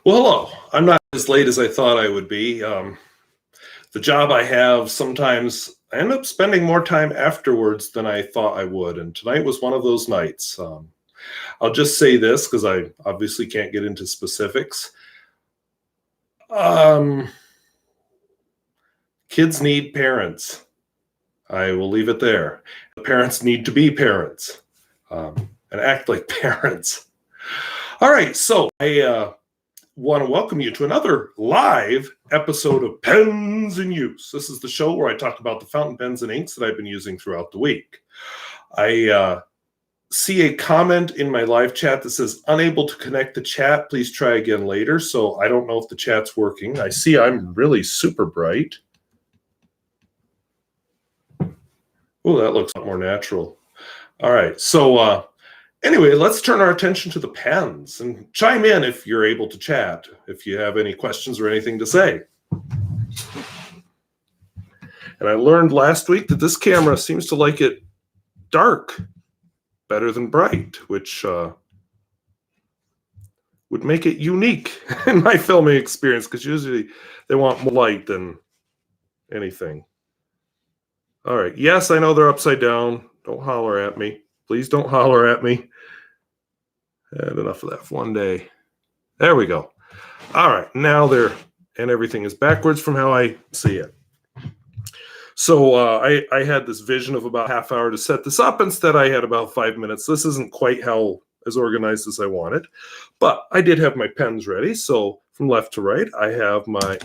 Well, hello. I'm not as late as I thought I would be. The job I have, sometimes I end up spending more time afterwards than I thought I would, and tonight was one of those nights. I'll just say this because I obviously can't get into specifics. Kids need parents. I will leave it there. Parents need to be parents and act like parents. All right, so I want to welcome you to another live episode of Pens in Use. This is the show where I talk about the fountain pens and inks that I've been using throughout the week. I see a comment in my live chat that says, unable to connect the chat, please try again later. So I don't know if the chat's working. I see I'm really super bright. Oh, that looks a lot more natural. All right, so anyway, let's turn our attention to the pens and chime in if you're able to chat, if you have any questions or anything to say. And I learned last week that this camera seems to like it dark better than bright, which would make it unique in my filming experience, because usually they want more light than anything. All right. Yes, I know they're upside down. Don't holler at me. Please don't holler at me. And enough of that for one day. There we go. All right. Now and everything is backwards from how I see it. So I had this vision of about a half hour to set this up. Instead, I had about 5 minutes. This isn't quite as organized as I wanted. But I did have my pens ready. So from left to right, I have my,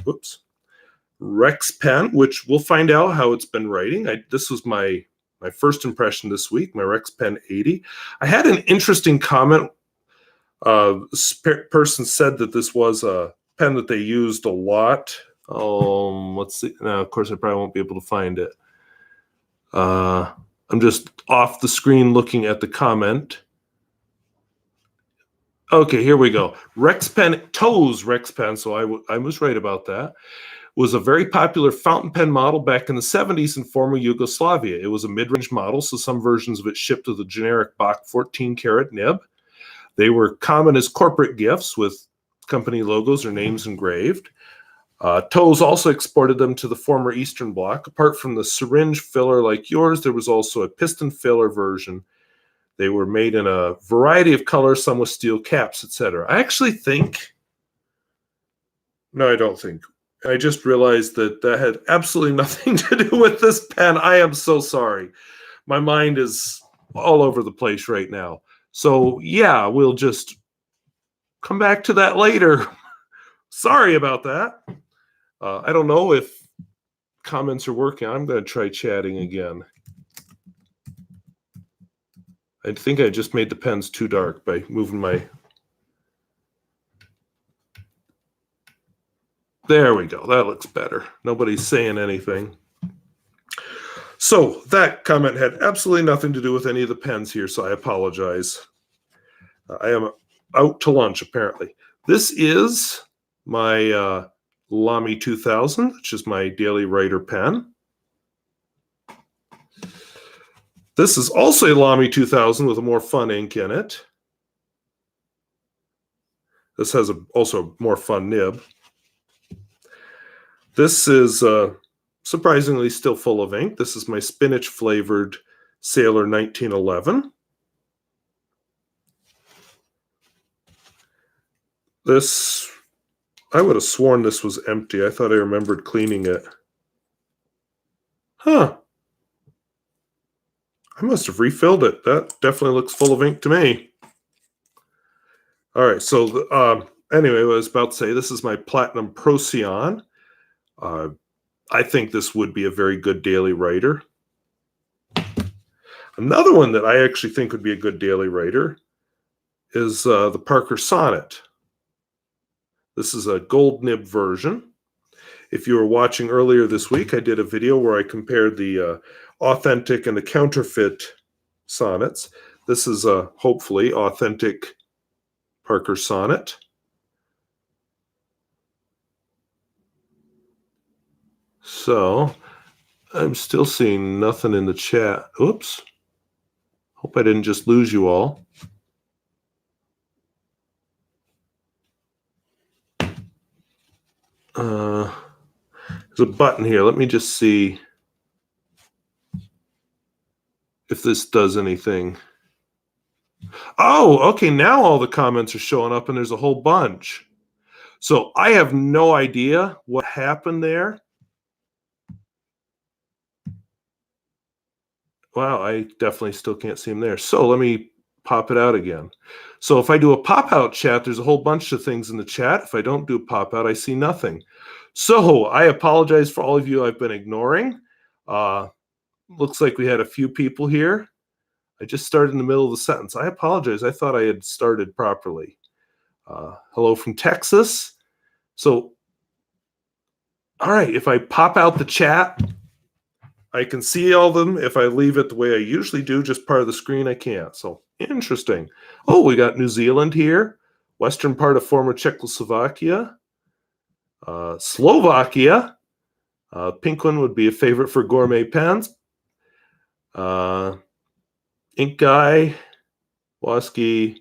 Rex pen, which we'll find out how it's been writing. This was my first impression this week, my Rex Pen 80. I had an interesting comment. Person said that this was a pen that they used a lot. Let's see. Now, of course, I probably won't be able to find it. I'm just off the screen looking at the comment. Okay, here we go. Rex Pen, Toes Rex Pen, so I was right about that. Was a very popular fountain pen model back in the 70s in former Yugoslavia. It was a mid-range model, so some versions of it shipped with a generic Bach 14-karat nib. They were common as corporate gifts with company logos or names engraved. Toes also exported them to the former Eastern Bloc. Apart from the syringe filler like yours, there was also a piston filler version. They were made in a variety of colors, some with steel caps, etc. I actually think... No, I don't think... I just realized that had absolutely nothing to do with this pen. I am so sorry. My mind is all over the place right now. So, yeah, we'll just come back to that later. Sorry about that. I don't know if comments are working. I'm going to try chatting again. I think I just made the pens too dark by moving my... There we go. That looks better. Nobody's saying anything. So that comment had absolutely nothing to do with any of the pens here, so I apologize. I am out to lunch, apparently. This is my Lamy 2000, which is my daily writer pen. This is also a Lamy 2000 with a more fun ink in it. This has also a more fun nib. This is surprisingly still full of ink. This is my spinach-flavored Sailor 1911. This, I would have sworn this was empty. I thought I remembered cleaning it. Huh. I must have refilled it. That definitely looks full of ink to me. All right, so anyway, what I was about to say, this is my Platinum Procyon. I think this would be a very good daily writer. Another one that I actually think would be a good daily writer is the Parker Sonnet. This is a gold nib version. If you were watching earlier this week, I did a video where I compared the authentic and the counterfeit sonnets. This is a hopefully authentic Parker Sonnet. So, I'm still seeing nothing in the chat. Oops. Hope I didn't just lose you all. There's a button here. Let me just see if this does anything. Oh, okay. Now all the comments are showing up and there's a whole bunch. So I have no idea what happened there. Wow, I definitely still can't see them there. So let me pop it out again. So if I do a pop-out chat, there's a whole bunch of things in the chat. If I don't do a pop-out, I see nothing. So I apologize for all of you I've been ignoring. Looks like we had a few people here. I just started in the middle of the sentence. I apologize. I thought I had started properly. Hello from Texas. So, all right, if I pop out the chat, I can see all of them. If I leave it the way I usually do, just part of the screen, I can't. So, interesting. Oh, we got New Zealand here, western part of former Czechoslovakia, Slovakia. Pink one would be a favorite for gourmet pens. Ink Guy, Wasky.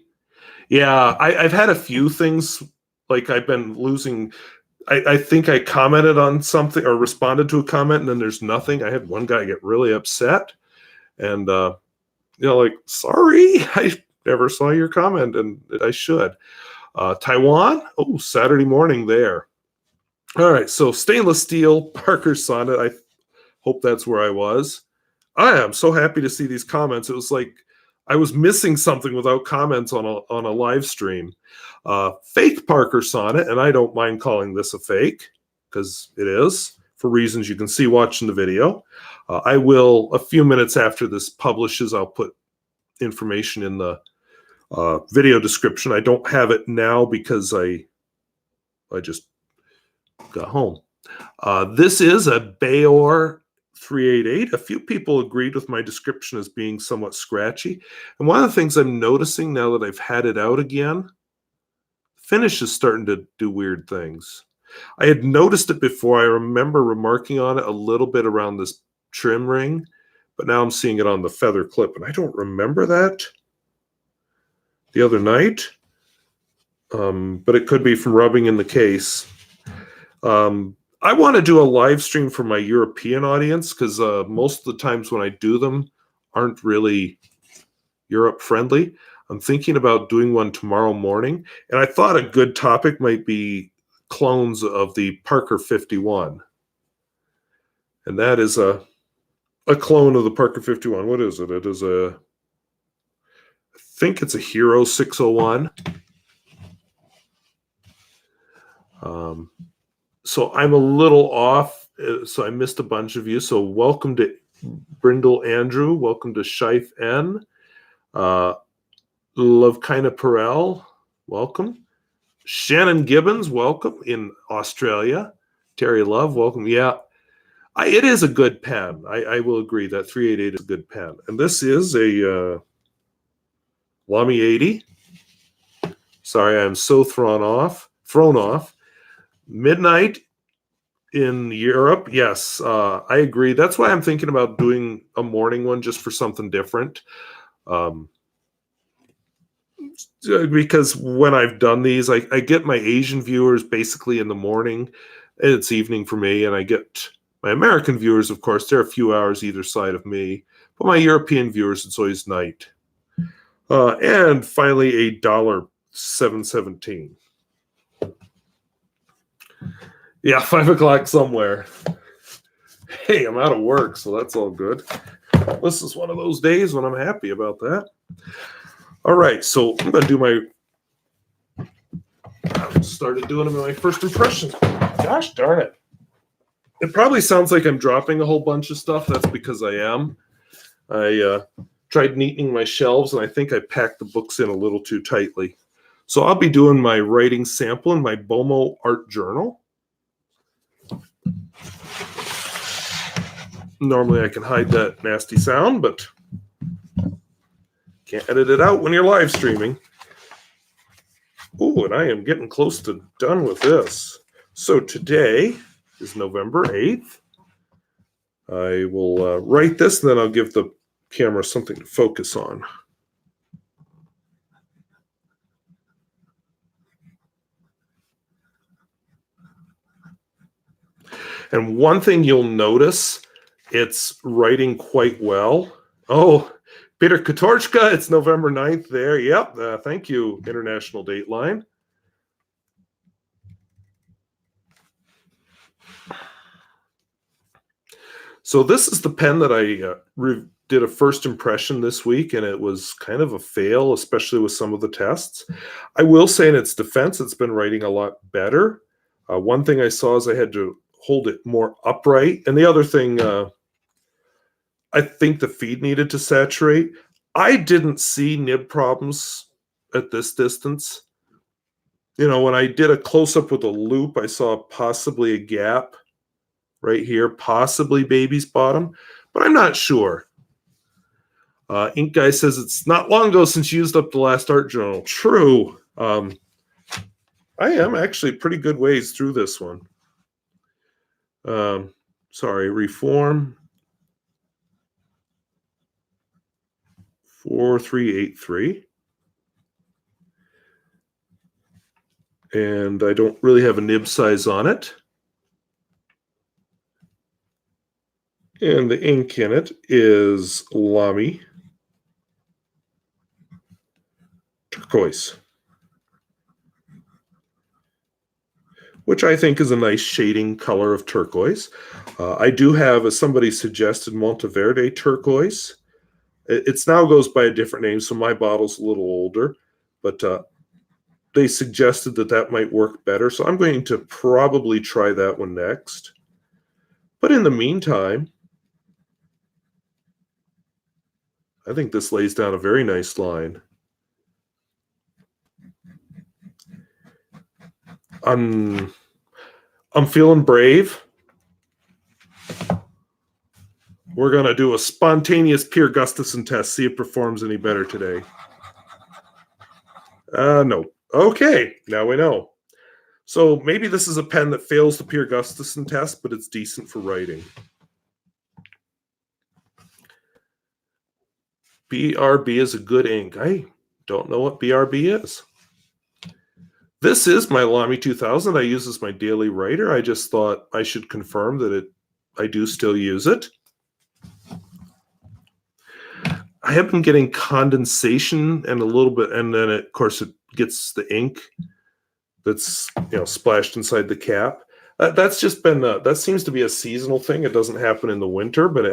Yeah, I've had a few things, like I've been losing. I think I commented on something or responded to a comment and then there's nothing. I had one guy get really upset and, like, sorry, I never saw your comment and I should. Taiwan, oh, Saturday morning there. All right, so stainless steel, Parker Sonnet. I hope that's where I was. I am so happy to see these comments. It was like I was missing something without comments on a live stream. Fake Parker Sonnet, and I don't mind calling this a fake because it is for reasons you can see watching the video. I will, a few minutes after this publishes, I'll put information in the video description. I don't have it now because I just got home. This is a Baoer 388. A few people agreed with my description as being somewhat scratchy. And one of the things I'm noticing now that I've had it out again, finish is starting to do weird things. I had noticed it before. I remember remarking on it a little bit around this trim ring, but now I'm seeing it on the feather clip, and I don't remember that the other night. But it could be from rubbing in the case. I want to do a live stream for my European audience because most of the times when I do them aren't really Europe friendly. I'm thinking about doing one tomorrow morning, and I thought a good topic might be clones of the Parker 51. And that is a clone of the Parker 51. What is it? It is I think it's a Hero 601. So I'm a little off, so I missed a bunch of you. So welcome to Brindle Andrew. Welcome to Shife N. Love Kinda Perel, welcome. Shannon Gibbons, welcome in Australia. Terry Love, welcome. Yeah, it is a good pen. I will agree that 388 is a good pen. And this is a Lamy 80. Sorry, I'm so thrown off. Midnight in Europe, yes, I agree. That's why I'm thinking about doing a morning one just for something different. Because when I've done these, I get my Asian viewers basically in the morning, and it's evening for me, and I get my American viewers, of course, they're a few hours either side of me, but my European viewers, it's always night. And finally, $1.717. Yeah, 5 o'clock somewhere. Hey, I'm out of work, so that's all good. This is one of those days when I'm happy about that. All right, so I'm going to do I started doing them in my first impressions. Gosh darn it. It probably sounds like I'm dropping a whole bunch of stuff. That's because I am. I tried neatening my shelves, and I think I packed the books in a little too tightly. So I'll be doing my writing sample in my Bomo art journal. Normally I can hide that nasty sound, but can't edit it out when you're live streaming. Oh, and I am getting close to done with this. So today is November 8th. I will write this, and then I'll give the camera something to focus on. And one thing you'll notice, it's writing quite well. Oh, Peter Katorchka, it's November 9th there. Yep, thank you, International Dateline. So this is the pen that I did a first impression this week, and it was kind of a fail, especially with some of the tests. I will say in its defense, it's been writing a lot better. One thing I saw is I had to hold it more upright, and the other thing, I think the feed needed to saturate. I didn't see nib problems at this distance. You know, when I did a close-up with a loop, I saw possibly a gap right here, possibly baby's bottom, but I'm not sure. Ink Guy says it's not long ago since you used up the last art journal. True. I am actually pretty good ways through this one. Sorry, reform. 4383. And I don't really have a nib size on it. And the ink in it is Lamy Turquoise, which I think is a nice shading color of turquoise. I do have, as somebody suggested, Monteverde Turquoise. It now goes by a different name, so my bottle's a little older, but they suggested that that might work better, so I'm going to probably try that one next. But in the meantime, I think this lays down a very nice line. I'm feeling brave. We're going to do a spontaneous Pierre Gustafson test, see if it performs any better today. No. Okay, now we know. So maybe this is a pen that fails the Pierre Gustafson test, but it's decent for writing. BRB is a good ink. I don't know what BRB is. This is my Lamy 2000. I use as my daily writer. I just thought I should confirm that I do still use it. I have been getting condensation and a little bit, and then of course it gets the ink that's splashed inside the cap. That's just been that seems to be a seasonal thing. It doesn't happen in the winter, but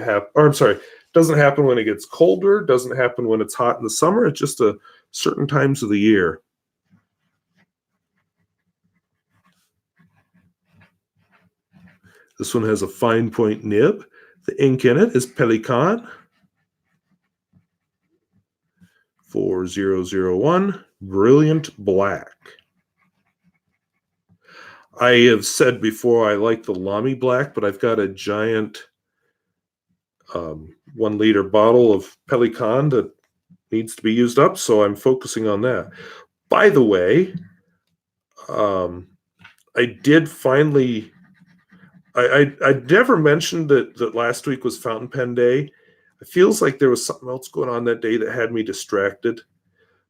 doesn't happen when it gets colder. Doesn't happen when it's hot in the summer. It's just a certain times of the year. This one has a fine point nib. The ink in it is Pelikan 4001 Brilliant Black. I have said before I like the Lamy Black, but I've got a giant 1 liter bottle of Pelikan that needs to be used up, so I'm focusing on that. By the way, I did finally... I never mentioned that last week was Fountain Pen Day. It feels like there was something else going on that day that had me distracted.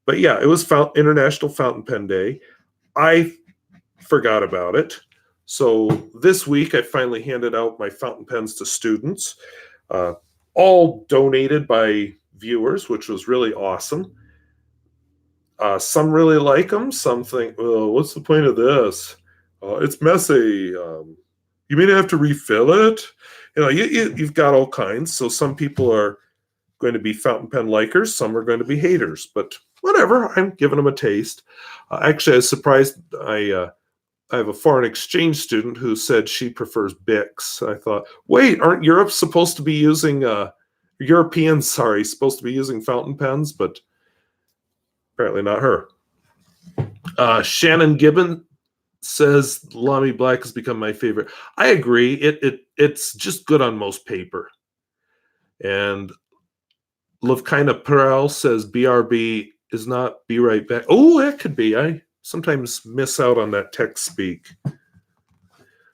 But yeah, it was International Fountain Pen Day. I forgot about it. So this week I finally handed out my fountain pens to students, all donated by viewers, which was really awesome. Some really like them. Some think, oh, what's the point of this? It's messy. You may have to refill it. You've got all kinds. So some people are going to be fountain pen likers. Some are going to be haters. But whatever, I'm giving them a taste. Actually, I was surprised. I have a foreign exchange student who said she prefers Bics. I thought, wait, aren't Europeans supposed to be using fountain pens? But apparently not her. Shannon Gibbon says Lamy Black has become my favorite. I agree. It's just good on most paper. And Lovkina Pearl says BRB is not Be Right Back. Oh, that could be. I sometimes miss out on that text speak.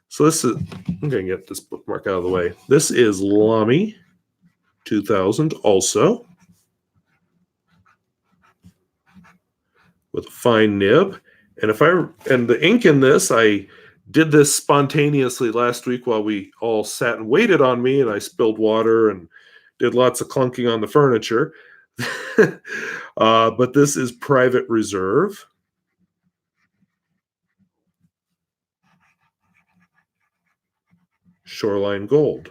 So this is, I'm going to get this bookmark out of the way. This is Lamy 2000 also, with a fine nib. And the ink in this, I did this spontaneously last week while we all sat and waited on me, and I spilled water and did lots of clunking on the furniture. But this is Private Reserve. Shoreline Gold.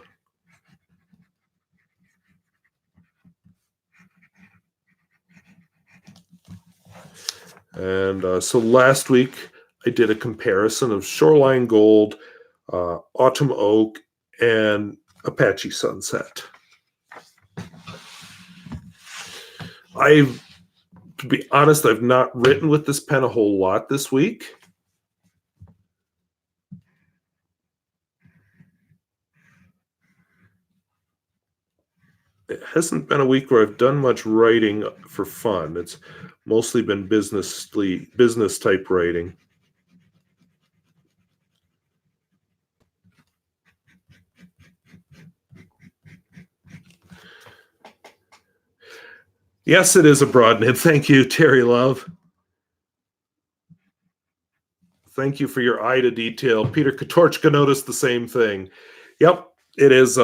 And so last week I did a comparison of Shoreline Gold, Autumn Oak, and Apache Sunset. To be honest, I've not written with this pen a whole lot this week. It hasn't been a week where I've done much writing for fun. It's mostly been business type writing. Yes, it is a broad nib. Thank you, Terry Love. Thank you for your eye to detail. Peter Katorchka noticed the same thing. Yep, it is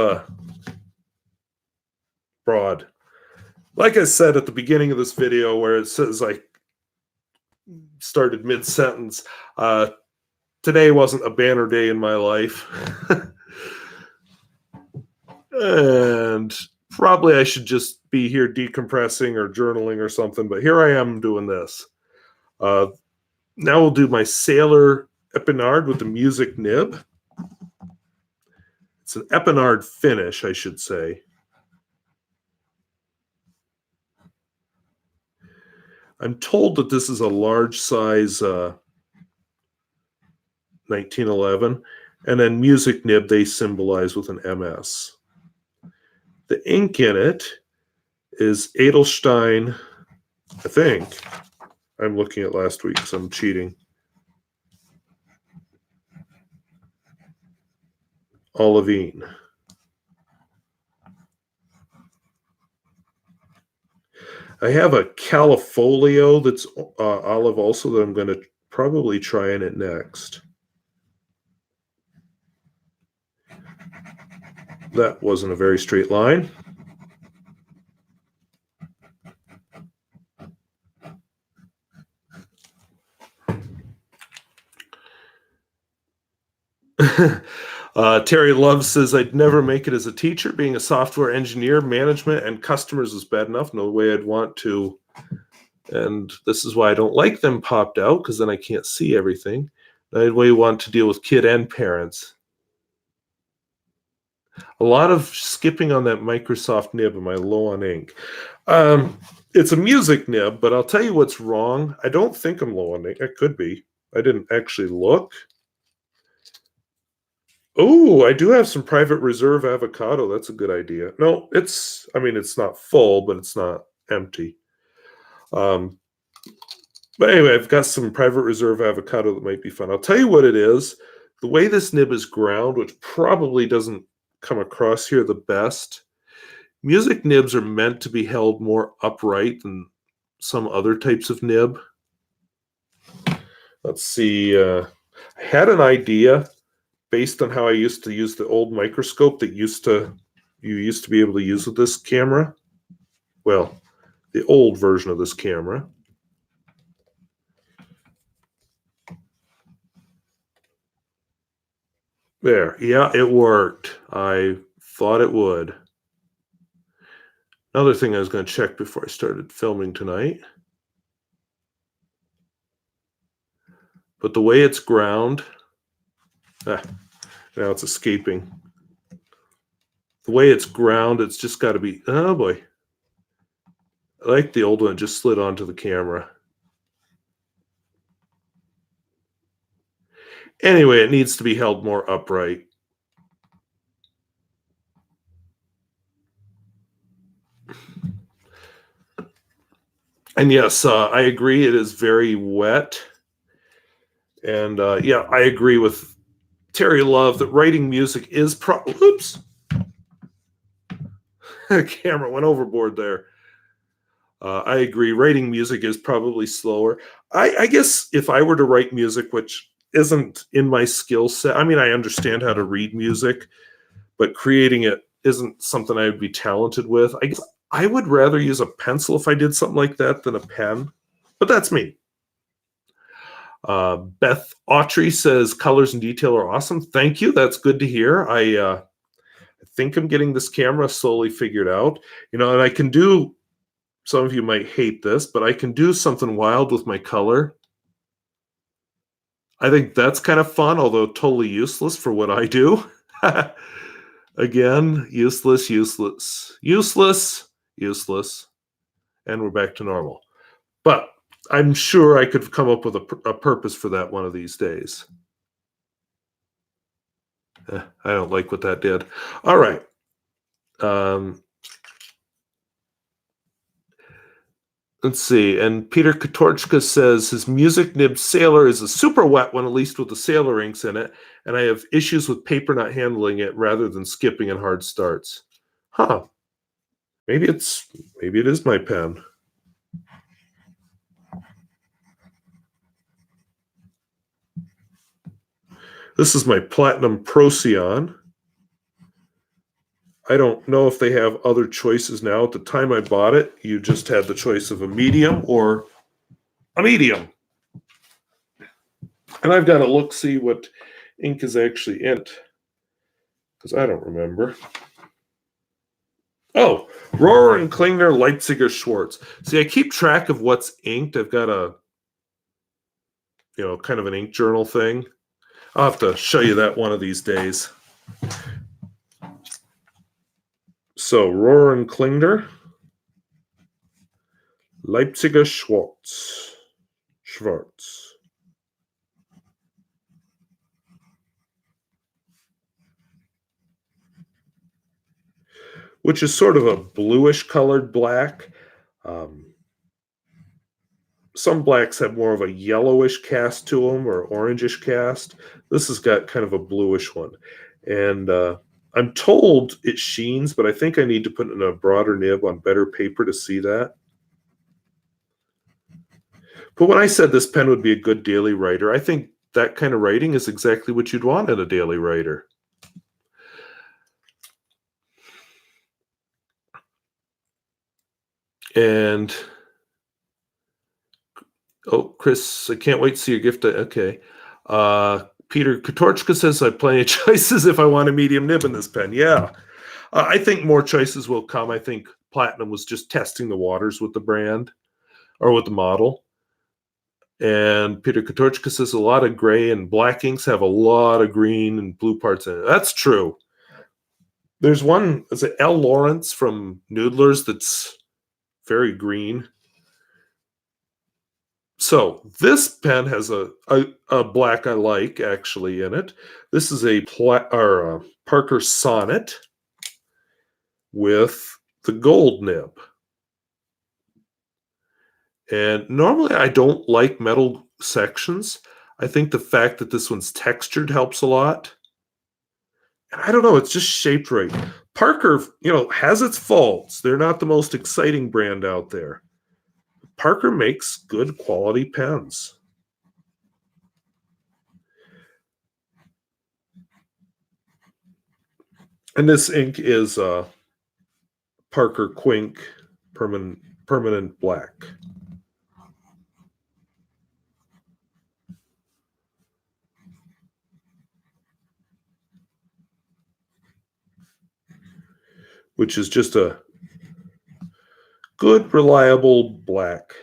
broad. Like I said at the beginning of this video, where it says I started mid-sentence, today wasn't a banner day in my life. And probably I should just be here decompressing or journaling or something, but here I am doing this. Now we'll do my Sailor Epinard with the music nib. It's an Epinard finish, I should say. I'm told that this is a large size 1911, and then music nib they symbolize with an MS. The ink in it is Edelstein, I think. I'm looking at last week, so I'm cheating. Olivine. I have a Califolio that's olive also that I'm going to probably try in it next. That wasn't a very straight line. Terry Love says, I'd never make it as a teacher. Being a software engineer, management, and customers is bad enough. No way I'd want to. And this is why I don't like them popped out, because then I can't see everything. No way I want to deal with kid and parents. A lot of skipping on that Microsoft nib. Am I low on ink? It's a music nib, but I'll tell you what's wrong. I don't think I'm low on ink. I could be. I didn't actually look. Oh, I do have some Private Reserve avocado. That's a good idea. No, it's not full, but it's not empty. But anyway, I've got some Private Reserve avocado that might be fun. I'll tell you what it is. The way this nib is ground, which probably doesn't come across here the best. Music nibs are meant to be held more upright than some other types of nib. Let's see. I had an idea based on how I used to use the old microscope that you used to be able to use with this camera. Well, the old version of this camera. There. Yeah, it worked. I thought it would. Another thing I was going to check before I started filming tonight. But the way it's ground, now it's escaping. The way it's ground, it's just got to be, oh boy. I like the old one, it just slid onto the camera. Anyway, it needs to be held more upright. And yes, I agree, it is very wet. And yeah, I agree with Terry Love that writing music is oops. The camera went overboard there. I agree, writing music is probably slower. I guess if I were to write music, which isn't in my skill set. I mean, I understand how to read music, but creating it isn't something I would be talented with. I guess I would rather use a pencil if I did something like that than a pen, but that's me. Beth Autry says colors and detail are awesome. Thank you. That's good to hear. I think I'm getting this camera slowly figured out. And I can do, some of you might hate this, but I can do something wild with my color. I think that's kind of fun, although totally useless for what I do. Again, useless, useless, useless, useless. And we're back to normal. But I'm sure I could come up with a purpose for that one of these days. I don't like what that did. All right. Let's see. And Peter Katorchka says his music nib sailor is a super wet one, at least with the sailor inks in it. And I have issues with paper not handling it rather than skipping and hard starts. Huh. Maybe it is my pen. This is my Platinum Procyon. I don't know if they have other choices now. At the time I bought it, you just had the choice of a medium or a medium. And I've got to look, see what ink is actually in it, because I don't remember. Oh, Rohrer and Klingner, Leipziger, Schwarz. See, I keep track of what's inked. I've got a, kind of an ink journal thing. I'll have to show you that one of these days. So, Rohrer and Klingner, Leipziger, Schwarz. Which is sort of a bluish colored black. Some blacks have more of a yellowish cast to them or orangish cast. This has got kind of a bluish one. And I'm told it sheens, but I think I need to put in a broader nib on better paper to see that. But when I said this pen would be a good daily writer, I think that kind of writing is exactly what you'd want in a daily writer. And, oh, Chris, I can't wait to see your gift. Okay. Peter Katorchka says I have plenty of choices if I want a medium nib in this pen. Yeah. I think more choices will come. I think Platinum was just testing the waters with the brand or with the model. And Peter Katorchka says a lot of gray and black inks have a lot of green and blue parts in it. That's true. There's one, is it L. Lawrence from Noodlers that's very green. So this pen has a black I like actually in it. This is a Parker Sonnet with the gold nib. And normally I don't like metal sections. I think the fact that this one's textured helps a lot. And I don't know, it's just shaped right. Parker, has its faults. They're not the most exciting brand out there. Parker makes good quality pens. And this ink is Parker Quink permanent black. Which is just a good, reliable black.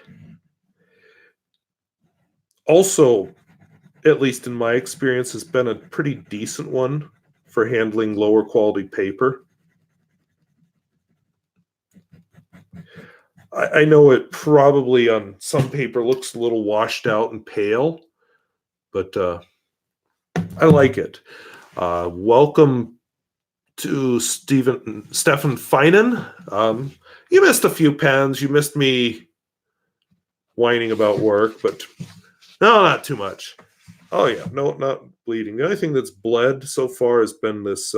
Also, at least in my experience, has been a pretty decent one for handling lower quality paper. I know it probably on some paper looks a little washed out and pale, but I like it. Welcome to Stefan Feinen. You missed a few pens. You missed me whining about work, but no, not too much. Oh yeah, no, not bleeding. The only thing that's bled so far has been this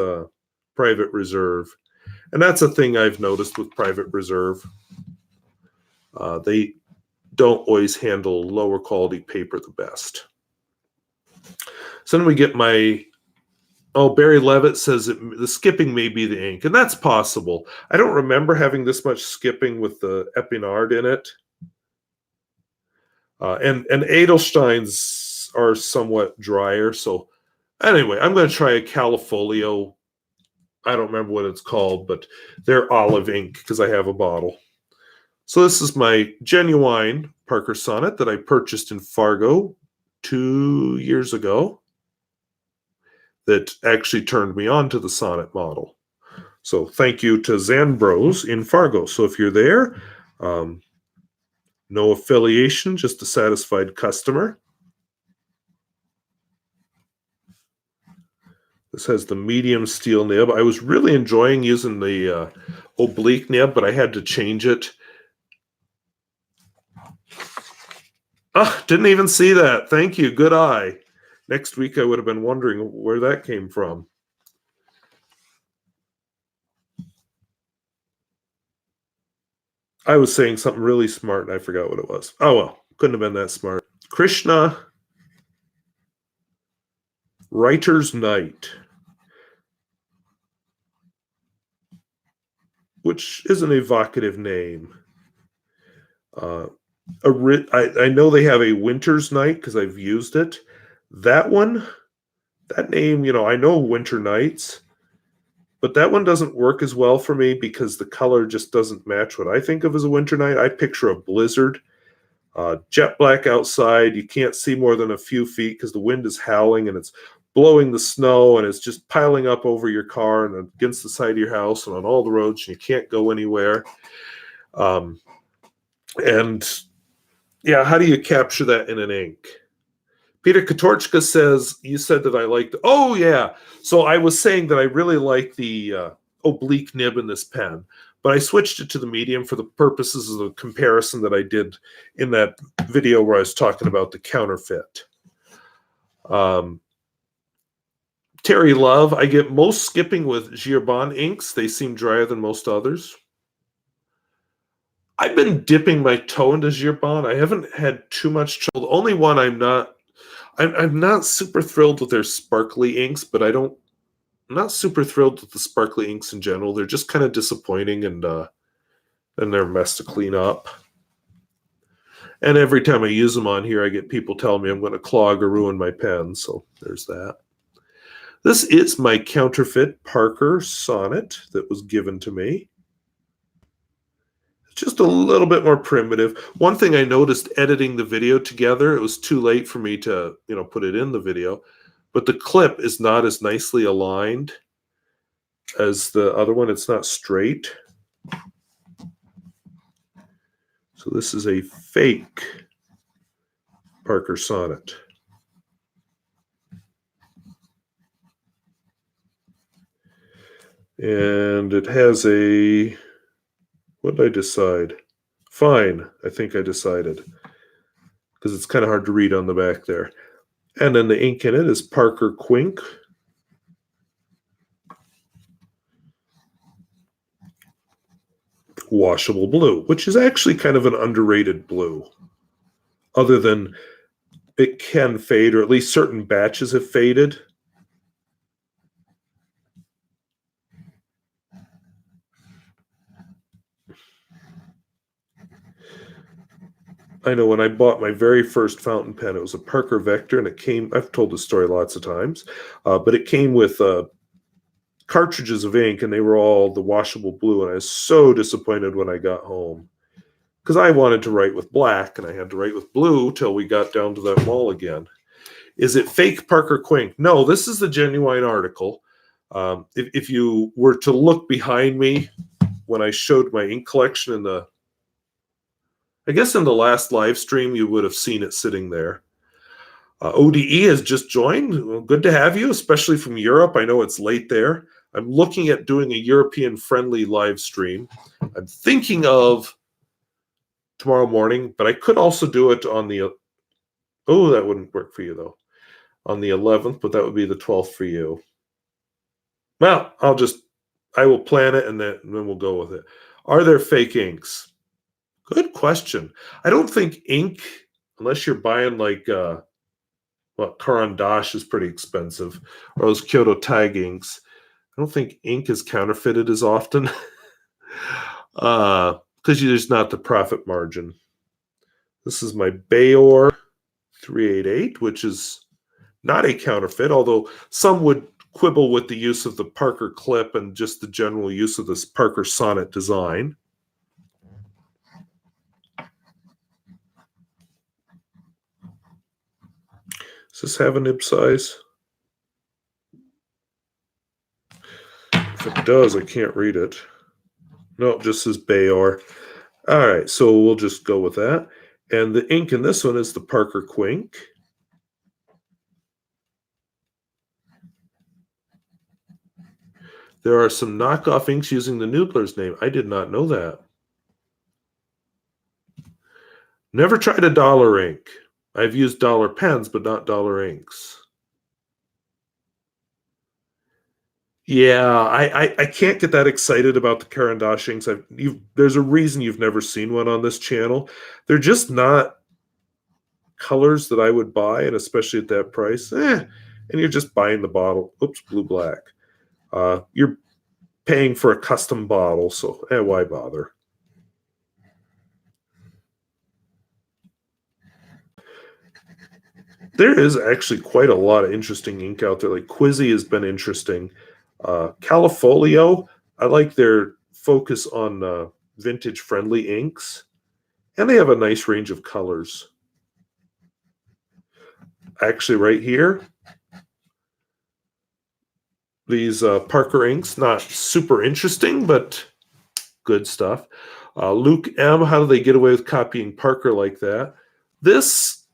private reserve. And that's a thing I've noticed with private reserve. They don't always handle lower quality paper the best. So then we get my, oh, Barry Levitt says the skipping may be the ink, and that's possible. I don't remember having this much skipping with the Epinard in it. And Edelsteins are somewhat drier. So anyway, I'm going to try a Califolio. I don't remember what it's called, but they're olive ink because I have a bottle. So this is my genuine Parker Sonnet that I purchased in Fargo 2 years ago that actually turned me on to the Sonnet model. So thank you to Zanbros in Fargo. So if you're there, no affiliation, just a satisfied customer. This has the medium steel nib. I was really enjoying using the oblique nib, but I had to change it. Ah, didn't even see that. Thank you. Good eye. Next week, I would have been wondering where that came from. I was saying something really smart, and I forgot what it was. Oh, well. Couldn't have been that smart. Krishna, Writer's Night, which is an evocative name. I know they have a Winter's Night because I've used it. That one, that name, I know Winter Nights, but that one doesn't work as well for me because the color just doesn't match what I think of as a winter night. I picture a blizzard, jet black outside. You can't see more than a few feet because the wind is howling and it's blowing the snow and it's just piling up over your car and against the side of your house and on all the roads, and you can't go anywhere. And yeah, how do you capture that in an ink? Peter Katorchka says, you said that I liked, oh yeah. So I was saying that I really like the oblique nib in this pen, but I switched it to the medium for the purposes of the comparison that I did in that video where I was talking about the counterfeit. Terry Love, I get most skipping with Girbon inks. They seem drier than most others. I've been dipping my toe into Girbon. I haven't had too much trouble. The only one I'm not super thrilled with their sparkly inks, but I'm not super thrilled with the sparkly inks in general. They're just kind of disappointing, and they're a mess to clean up. And every time I use them on here, I get people telling me I'm going to clog or ruin my pen, so there's that. This is my counterfeit Parker Sonnet that was given to me. Just a little bit more primitive. One thing I noticed editing the video together, it was too late for me to, put it in the video, but the clip is not as nicely aligned as the other one. It's not straight. So this is a fake Parker Sonnet. And it has a, what did I decide? Fine, I think I decided. Because it's kind of hard to read on the back there. And then the ink in it is Parker Quink. Washable blue, which is actually kind of an underrated blue. Other than it can fade, or at least certain batches have faded. I know when I bought my very first fountain pen, it was a Parker Vector, and it came, I've told this story lots of times, but it came with cartridges of ink, and they were all the washable blue, and I was so disappointed when I got home. Because I wanted to write with black, and I had to write with blue till we got down to that mall again. Is it fake Parker Quink? No, this is the genuine article. If you were to look behind me when I showed my ink collection I guess in the last live stream, you would have seen it sitting there. ODE has just joined. Well, good to have you, especially from Europe. I know it's late there. I'm looking at doing a European-friendly live stream. I'm thinking of tomorrow morning, but I could also do it on the... Oh, that wouldn't work for you, though. On the 11th, but that would be the 12th for you. Well, I will plan it, and then we'll go with it. Are there fake inks? Good question. I don't think ink, unless you're buying like Well, Caran d'Ache is pretty expensive. Or those Kyoto tag inks. I don't think ink is counterfeited as often. Because there's not the profit margin. This is my Baoer 388, which is not a counterfeit, although some would quibble with the use of the Parker clip and just the general use of this Parker Sonnet design. Does this have a nib size? If it does, I can't read it. No, it just says Baoer. All right, so we'll just go with that. And the ink in this one is the Parker Quink. There are some knockoff inks using the Noodler's name. I did not know that. Never tried a dollar ink. I've used dollar pens, but not dollar inks. Yeah, I can't get that excited about the Caran d'Ache inks. There's a reason you've never seen one on this channel. They're just not colors that I would buy, and especially at that price. And you're just buying the bottle. Oops, blue-black. You're paying for a custom bottle, so why bother? There is actually quite a lot of interesting ink out there. Like Quizzy has been interesting. Califolio, I like their focus on vintage-friendly inks, and they have a nice range of colors. Actually, right here, these Parker inks, not super interesting, but good stuff. Luke M., how do they get away with copying Parker like that? This,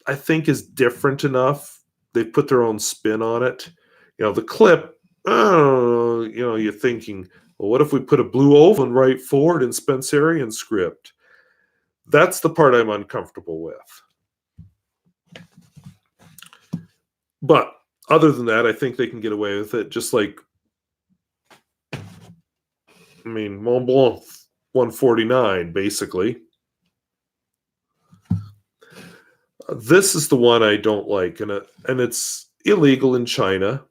I think, is different enough. They put their own spin on it. You know, the clip, you're thinking, well, what if we put a blue oval and write forward in Spencerian script? That's the part I'm uncomfortable with. But other than that, I think they can get away with it. Just like, Mont Blanc 149, basically. This is the one I don't like, and it's illegal in China.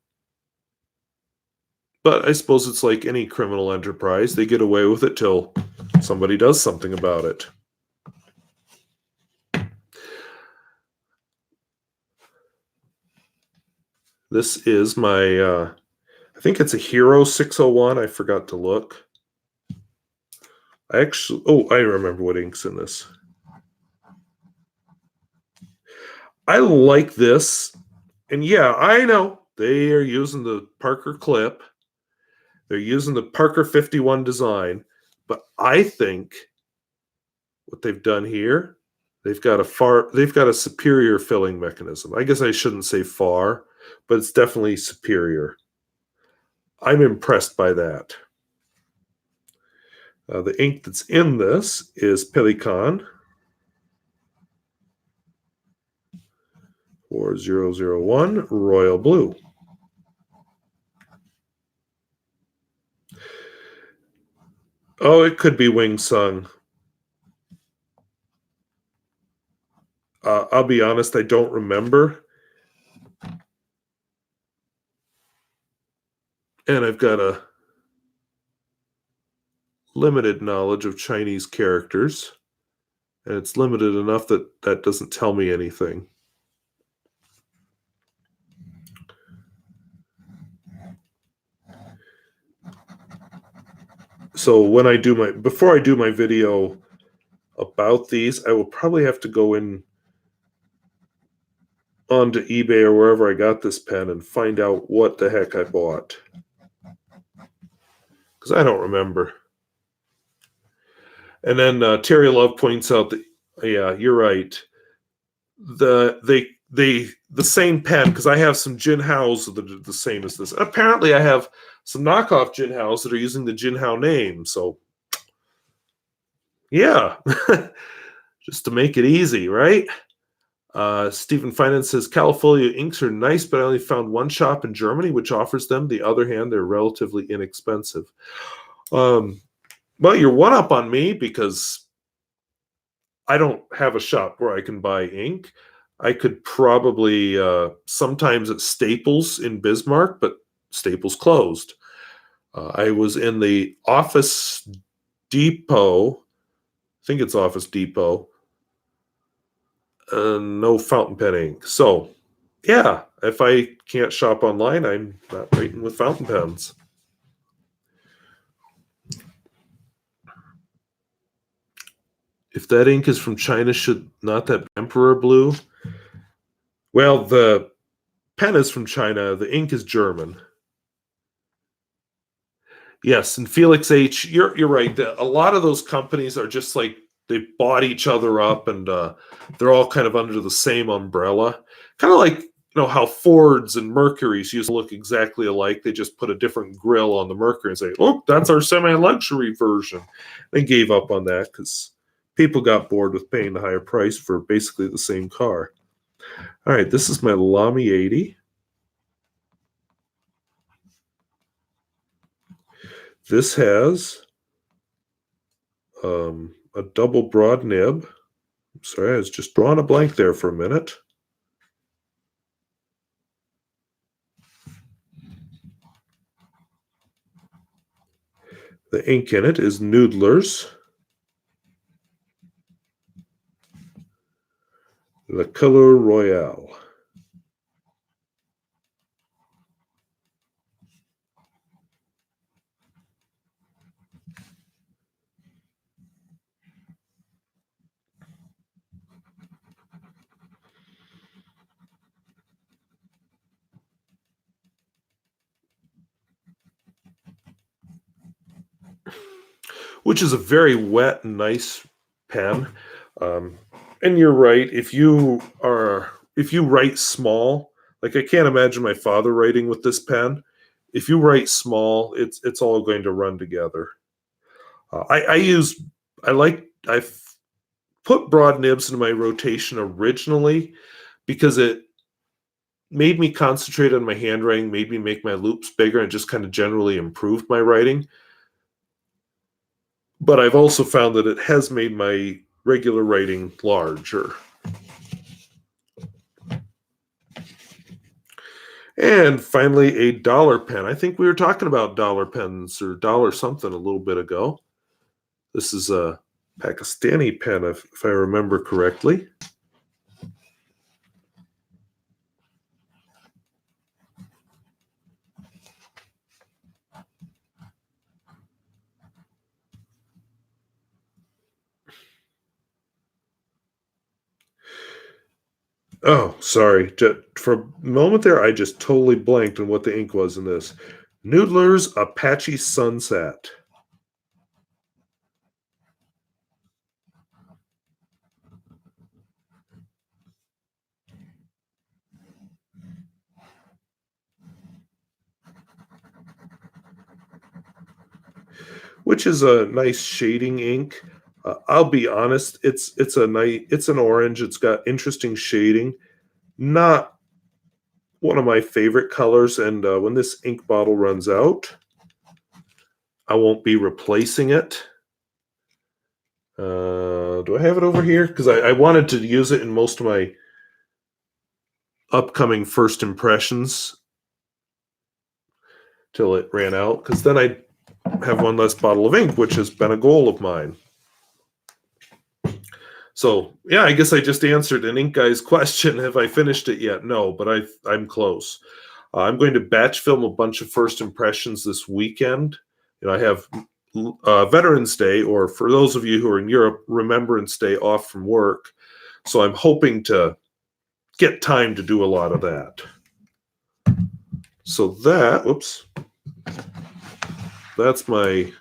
But I suppose it's like any criminal enterprise. They get away with it till somebody does something about it. This is my, I think it's a Hero 601. I forgot to look. I remember what ink's in this. I like this. And yeah, I know they are using the Parker clip. They're using the Parker 51 design. But I think what they've done here, they've got a superior filling mechanism. I guess I shouldn't say far, but it's definitely superior. I'm impressed by that. The ink that's in this is Pelikan 4001 Royal Blue. Oh, it could be Wing Sung. I'll be honest, I don't remember. And I've got a limited knowledge of Chinese characters. And it's limited enough that that doesn't tell me anything. So before I do my video about these, I will probably have to go in onto eBay or wherever I got this pen and find out what the heck I bought. Because I don't remember. And then Terry Love points out that, yeah, you're right. The same pen, because I have some Jinhaos that are the same as this. Apparently, I have some knockoff Jinhaos that are using the Jinhao name. So, yeah, just to make it easy, right? Stephen Finance says, Califolio inks are nice, but I only found one shop in Germany which offers them. The other hand, they're relatively inexpensive. Well, you're one up on me because I don't have a shop where I can buy ink. I could probably sometimes at Staples in Bismarck, but Staples closed. I was in the Office Depot. I think it's Office Depot. No fountain pen ink. So, yeah, if I can't shop online, I'm not writing with fountain pens. If that ink is from China, should not that Emperor blue? Well, the pen is from China. The ink is German. Yes, and Felix H, you're right. A lot of those companies are just like they bought each other up, and they're all kind of under the same umbrella. Kind of like how Fords and Mercury's used to look exactly alike. They just put a different grill on the Mercury and say, "Look, that's our semi-luxury version." They gave up on that because people got bored with paying the higher price for basically the same car. All right, this is my Lamy 80. This has a double broad nib. Sorry, I was just drawing a blank there for a minute. The ink in it is Noodler's. The Couleur Royale. Which is a very wet and nice pen. And you're right. If you write small, like I can't imagine my father writing with this pen. If you write small, it's all going to run together. I've put broad nibs into my rotation originally because it made me concentrate on my handwriting, made me make my loops bigger, and just kind of generally improved my writing. But I've also found that it has made my regular writing larger. And finally, a dollar pen. I think we were talking about dollar pens or dollar something a little bit ago. This is a Pakistani pen, if I remember correctly. Oh, sorry. For a moment there, I just totally blanked on what the ink was in this. Noodler's Apache Sunset. Which is a nice shading ink. I'll be honest, it's an orange. It's got interesting shading. Not one of my favorite colors, and when this ink bottle runs out, I won't be replacing it. Do I have it over here? Because I wanted to use it in most of my upcoming first impressions till it ran out, because then I'd have one less bottle of ink, which has been a goal of mine. So, yeah, I guess I just answered an ink guy's question. Have I finished it yet? No, but I'm close. I'm going to batch film a bunch of first impressions this weekend. I have Veterans Day, or for those of you who are in Europe, Remembrance Day off from work. So I'm hoping to get time to do a lot of that. So that's my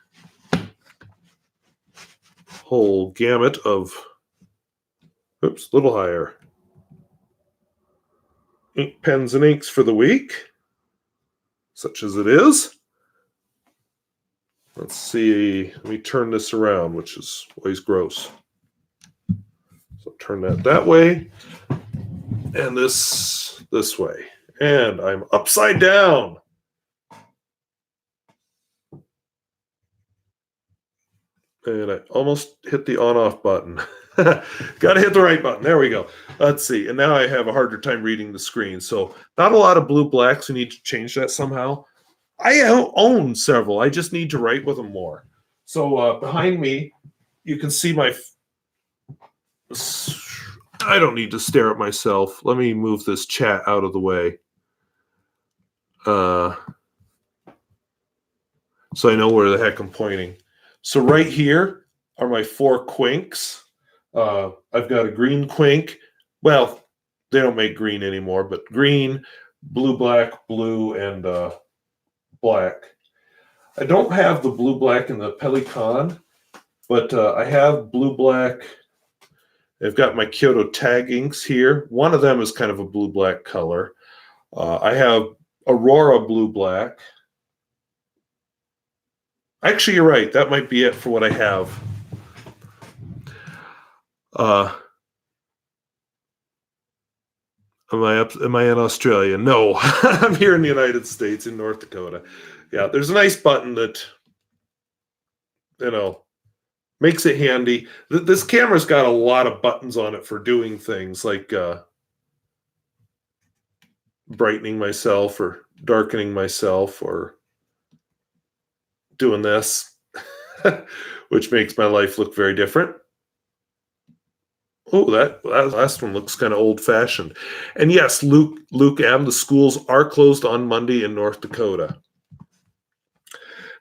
whole gamut of, little higher, ink pens and inks for the week, such as it is. Let's see, let me turn this around, which is always gross. So turn that way, and this way. And I'm upside down. And I almost hit the on-off button. Got to hit the right button. There we go. Let's see. And now I have a harder time reading the screen. So not a lot of blue blacks. We need to change that somehow. I own several. I just need to write with them more. So behind me, you can see my... I don't need to stare at myself. Let me move this chat out of the way. So I know where the heck I'm pointing. So right here are my 4 Quinks. I've got a green Quink. Well, they don't make green anymore, but green, blue, black, blue, and black. I don't have the blue, black, and the Pelikan, but I have blue, black. I've got my Kyoto tag inks here. One of them is kind of a blue, black color. I have Aurora blue, black. Actually, you're right. That might be it for what I have. Am I in Australia? No, I'm here in the United States, in North Dakota. Yeah, there's a nice button that, makes it handy. This camera's got a lot of buttons on it for doing things like brightening myself or darkening myself or doing this, which makes my life look very different. Oh, that last one looks kind of old-fashioned. And yes, Luke M., the schools are closed on Monday in North Dakota.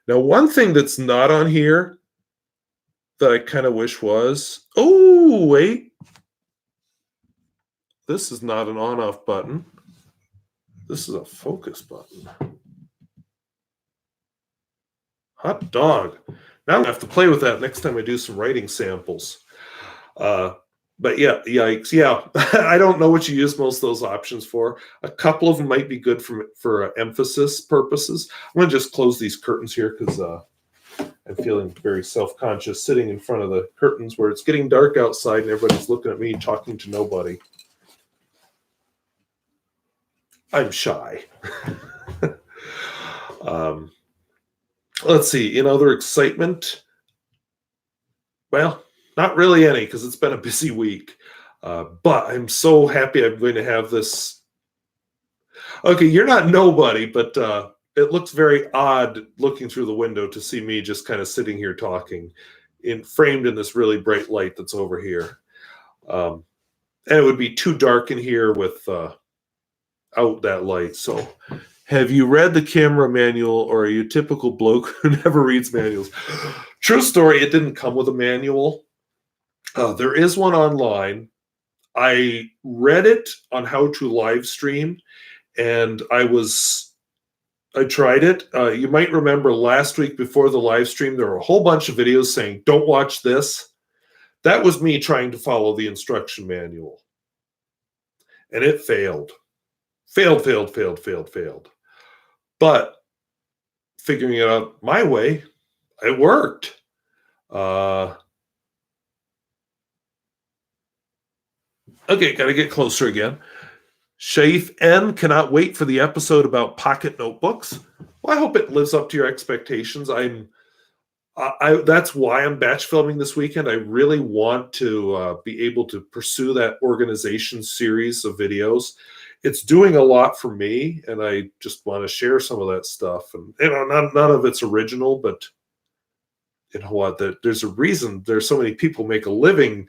Now, one thing that's not on here that I kind of wish was... Oh, wait. This is not an on-off button. This is a focus button. Hot dog. Now I'm going to have to play with that next time I do some writing samples. But yeah, yikes. Yeah, I don't know what you use most of those options for. A couple of them might be good for emphasis purposes. I'm going to just close these curtains here because I'm feeling very self-conscious sitting in front of the curtains where it's getting dark outside and everybody's looking at me talking to nobody. I'm shy. Let's see. In other excitement, well, not really any, because it's been a busy week. But I'm so happy I'm going to have this. Okay, you're not nobody, but it looks very odd looking through the window to see me just kind of sitting here talking, framed in this really bright light that's over here. And it would be too dark in here with out that light. So have you read the camera manual, or are you a typical bloke who never reads manuals? True story, it didn't come with a manual. There is one online. I read it on how to live stream, and I tried it. You might remember last week before the live stream, there were a whole bunch of videos saying, don't watch this. That was me trying to follow the instruction manual. And it failed. Failed. But figuring it out my way, it worked. Okay, got to get closer again. Shaif N cannot wait for the episode about pocket notebooks. Well, I hope it lives up to your expectations. That's why I'm batch filming this weekend. I really want to be able to pursue that organization series of videos. It's doing a lot for me, and I just want to share some of that stuff. And none of it's original, but you know what? There's a reason there's so many people make a living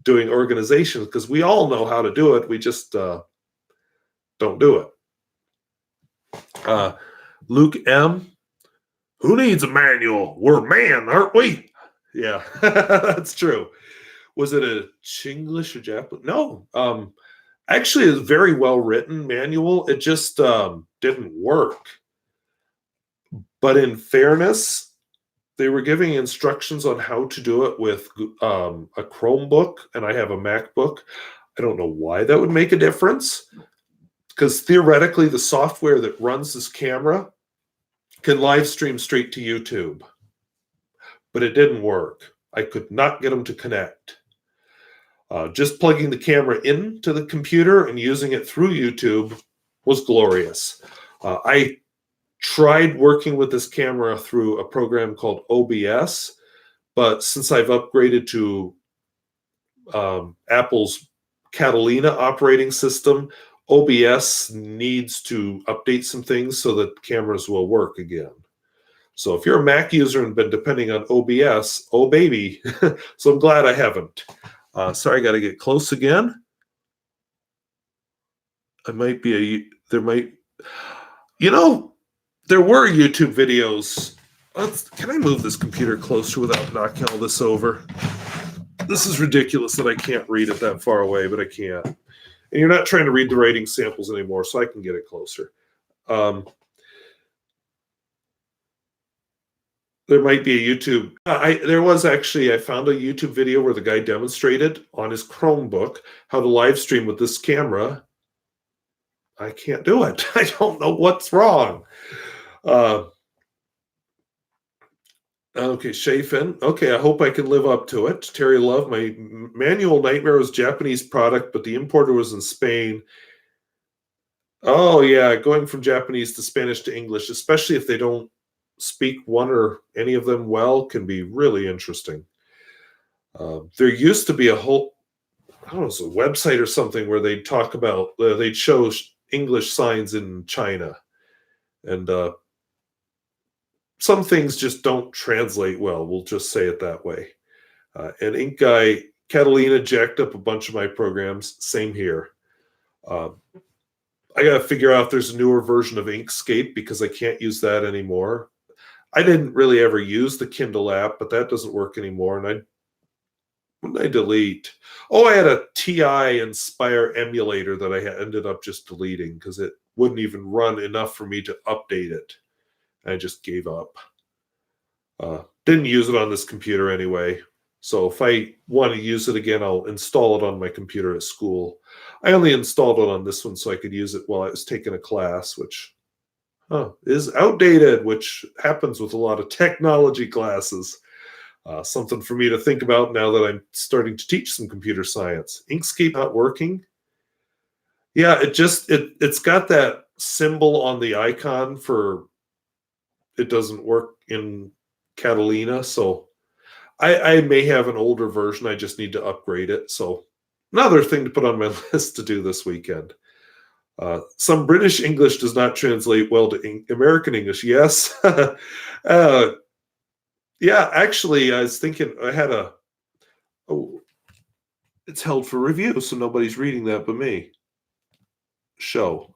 doing organizations, because we all know how to do it. We just don't do it. Luke M. Who needs a manual? We're man, aren't we? Yeah, that's true. Was it a Chinglish or Japanese? No. Actually, it's a very well-written manual. It just didn't work. But in fairness, they were giving instructions on how to do it with a Chromebook, and I have a MacBook. I don't know why that would make a difference, because theoretically, the software that runs this camera can live stream straight to YouTube. But it didn't work. I could not get them to connect. Just plugging the camera into the computer and using it through YouTube was glorious. I tried working with this camera through a program called OBS, but since I've upgraded to Apple's Catalina operating system. OBS needs to update some things so that cameras will work again. So if you're a Mac user and been depending on OBS, oh baby. So I'm glad I haven't. Sorry, I got to get close again. There might, there were YouTube videos. Can I move this computer closer without knocking all this over? This is ridiculous that I can't read it that far away, but I can. And you're not trying to read the writing samples anymore, so I can get it closer. There might be a YouTube. I found a YouTube video where the guy demonstrated on his Chromebook how to live stream with this camera. I can't do it. I don't know what's wrong. Okay, Chafin. Okay, I hope I can live up to it. Terry Love, my manual nightmare was Japanese product, but the importer was in Spain. Oh, yeah, going from Japanese to Spanish to English, especially if they don't speak one or any of them well, can be really interesting. There used to be a whole, I don't know, it's a website or something where they'd talk about, they'd show English signs in China. And some things just don't translate well. We'll just say it that way. And Ink Guy, Catalina jacked up a bunch of my programs. Same here. I got to figure out if there's a newer version of Inkscape because I can't use that anymore. I didn't really ever use the Kindle app, but that doesn't work anymore. And when did I delete? Oh, I had a TI Inspire emulator that I ended up just deleting because it wouldn't even run enough for me to update it. I just gave up. Didn't use it on this computer anyway. So if I want to use it again, I'll install it on my computer at school. I only installed it on this one so I could use it while I was taking a class, which is outdated, which happens with a lot of technology classes. Something for me to think about now that I'm starting to teach some computer science. Inkscape not working? Yeah, it's got that symbol on the icon for it doesn't work in Catalina, so I may have an older version. I just need to upgrade it. So another thing to put on my list to do this weekend. Some British English does not translate well to American English. Yes. Yeah, actually, I was thinking I had it's held for review, so nobody's reading that but me. Show.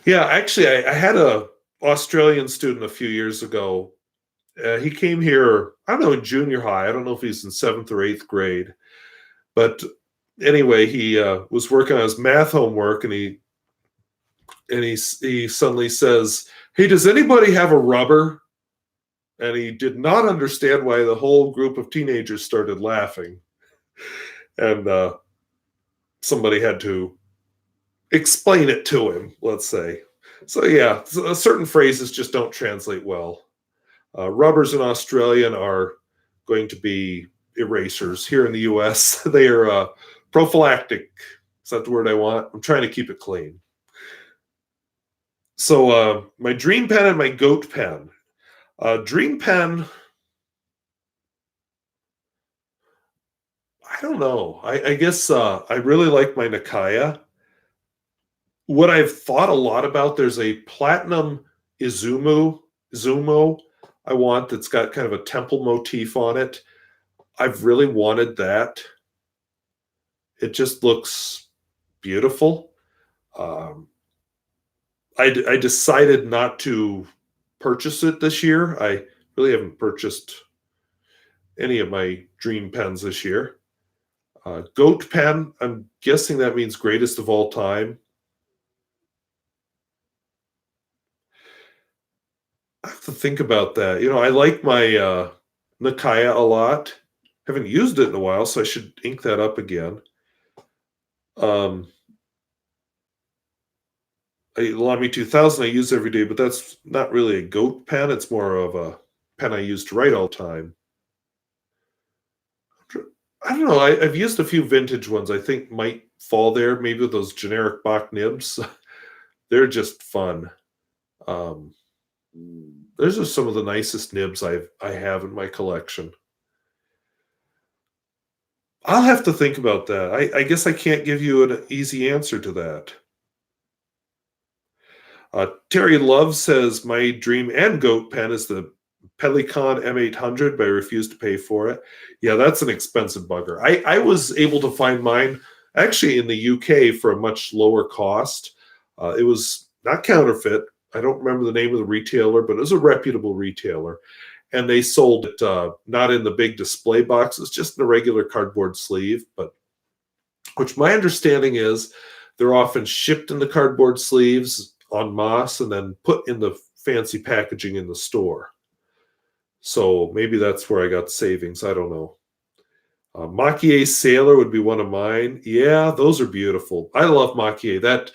Yeah, actually, I had a Australian student a few years ago. He came here, I don't know, in junior high. I don't know if he's in 7th or 8th grade. But anyway, he was working on his math homework, and he suddenly says, "Hey, does anybody have a rubber?" And he did not understand why the whole group of teenagers started laughing. And somebody had to explain it to him, let's say. So yeah, certain phrases just don't translate well. Rubbers in Australian are going to be erasers. Here in the US, they are prophylactic. Is that the word I want? I'm trying to keep it clean. So my Dream Pen and my Goat Pen. Dream Pen, I don't know. I guess I really like my Nakaya. What I've thought a lot about, there's a platinum Zumo I want that's got kind of a temple motif on it. I've really wanted that. It just looks beautiful. I decided not to purchase it this year. I really haven't purchased any of my dream pens this year. Goat pen, I'm guessing that means greatest of all time. I have to think about that. You know, I like my Nakaya a lot. Haven't used it in a while, so I should ink that up again. Lamy 2000 I use every day, but that's not really a goat pen. It's more of a pen I use to write all the time. I don't know. I've used a few vintage ones I think might fall there, maybe with those generic Bach nibs. They're just fun. Those are some of the nicest nibs I have in my collection. I'll have to think about that. I guess I can't give you an easy answer to that. Terry Love says, my dream and goat pen is the Pelikan M800, but I refuse to pay for it. Yeah, that's an expensive bugger. I was able to find mine actually in the UK for a much lower cost. It was not counterfeit. I don't remember the name of the retailer, but it was a reputable retailer. And they sold it not in the big display boxes, just in a regular cardboard sleeve. But which my understanding is they're often shipped in the cardboard sleeves en masse and then put in the fancy packaging in the store. So maybe that's where I got savings. I don't know. Maquier Sailor would be one of mine. Yeah, those are beautiful. I love Maquier. That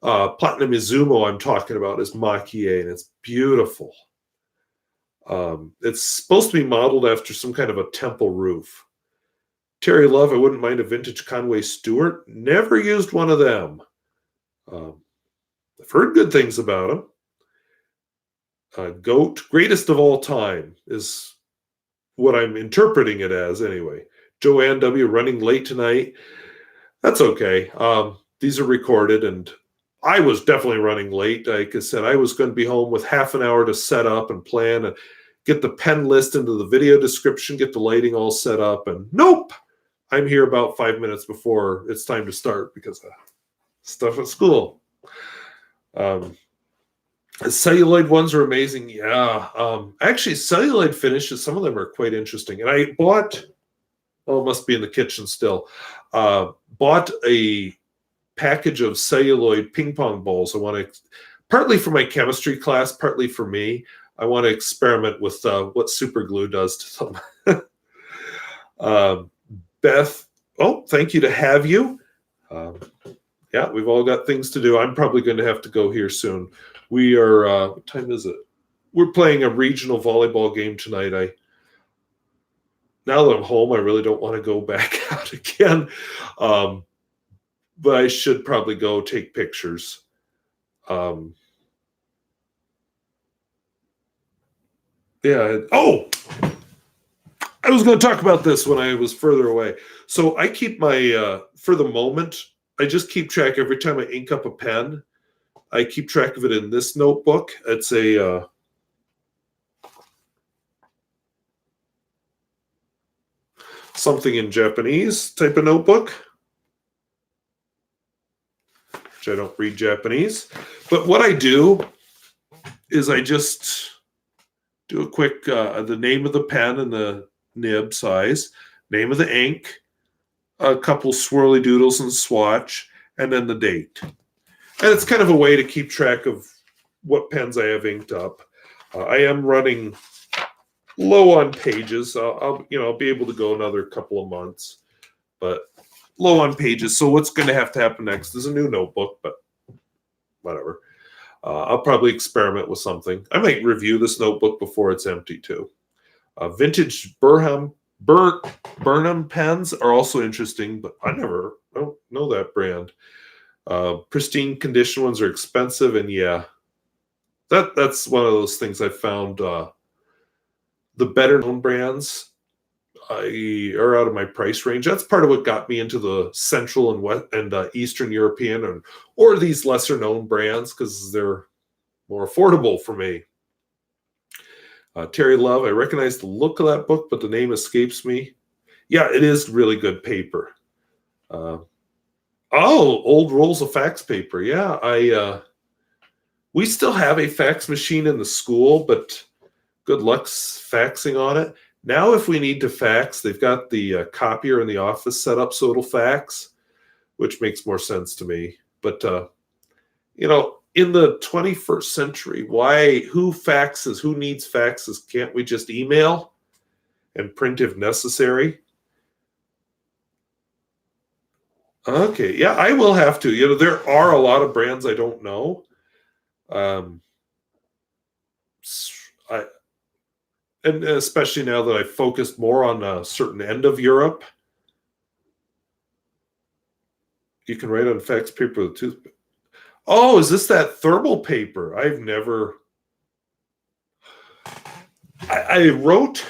Platinum Izumo I'm talking about is Maquier, and it's beautiful. It's supposed to be modeled after some kind of a temple roof. Terry Love, I wouldn't mind a vintage Conway Stewart. Never used one of them. I've heard good things about them. Goat, greatest of all time, is what I'm interpreting it as anyway. Joanne W. running late tonight. That's okay. These are recorded, and I was definitely running late. Like I said, I was going to be home with half an hour to set up and plan and get the pen list into the video description, get the lighting all set up, and nope, I'm here about 5 minutes before it's time to start because of stuff at school. Celluloid ones are amazing. Yeah. Actually, celluloid finishes, some of them are quite interesting. And I bought, it must be in the kitchen still, bought a package of celluloid ping pong balls. I want to, partly for my chemistry class, partly for me, I want to experiment with what super glue does to them. Beth, thank you to have you. Yeah, we've all got things to do. I'm probably going to have to go here soon. We are, what time is it? We're playing a regional volleyball game tonight. Now that I'm home, I really don't want to go back out again. But I should probably go take pictures. Yeah. I was going to talk about this when I was further away. So I keep my, for the moment, I just keep track every time I ink up a pen. I keep track of it in this notebook. It's a something in Japanese type of notebook, which I don't read Japanese. But what I do is I just do a quick, the name of the pen and the nib size, name of the ink, a couple swirly doodles and swatch, and then the date. And it's kind of a way to keep track of what pens I have inked up. I am running low on pages. I'll be able to go another couple of months, but low on pages. So what's going to happen next is a new notebook, but whatever. I'll probably experiment with something. I might review this notebook before it's empty too. Vintage Burnham pens are also interesting, but I don't know that brand. Pristine condition ones are expensive, and yeah, that's one of those things I found. The better known brands are out of my price range. That's part of what got me into the Central and West and Eastern European or these lesser known brands because they're more affordable for me. Terry Love, I recognize the look of that book, but the name escapes me. Yeah, it is really good paper. Old rolls of fax paper. Yeah, we still have a fax machine in the school, but good luck faxing on it. Now, if we need to fax, they've got the copier in the office set up so it'll fax, which makes more sense to me. But, in the 21st century, who faxes? Who needs faxes? Can't we just email and print if necessary? Okay, yeah, I will have to. There are a lot of brands I don't know. And especially now that I've focused more on a certain end of Europe. You can write on fax paper with a toothpick. Oh, is this that thermal paper? I've never... I wrote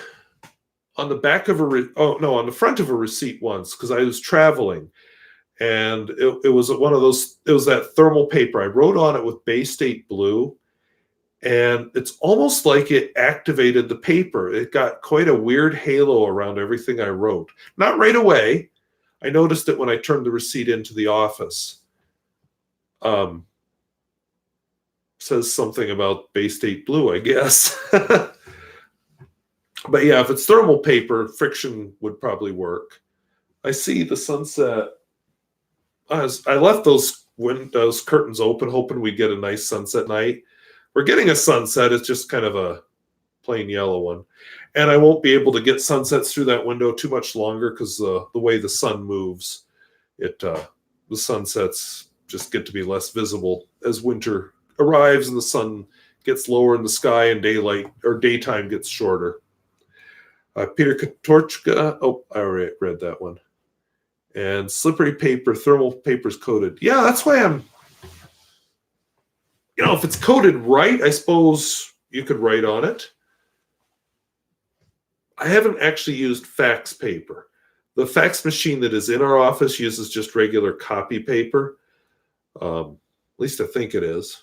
on the back of on the front of a receipt once, because I was traveling, and it was one of those. It was that thermal paper. I wrote on it with Bay State blue, and it's almost like it activated the paper. It got quite a weird halo around everything I wrote. Not right away. I noticed it when I turned the receipt into the office. Says something about Bay State blue, I guess. But yeah, if it's thermal paper, friction would probably work. I see the sunset. I left those windows curtains open, hoping we'd get a nice sunset night. We're getting a sunset. It's just kind of a plain yellow one. And I won't be able to get sunsets through that window too much longer because the way the sun moves, the sunsets just get to be less visible as winter arrives and the sun gets lower in the sky and daytime gets shorter. Peter Katorchka. Oh, I already read that one. And slippery paper, thermal paper's coated. Yeah, that's why if it's coated right, I suppose you could write on it. I haven't actually used fax paper. The fax machine that is in our office uses just regular copy paper. At least I think it is.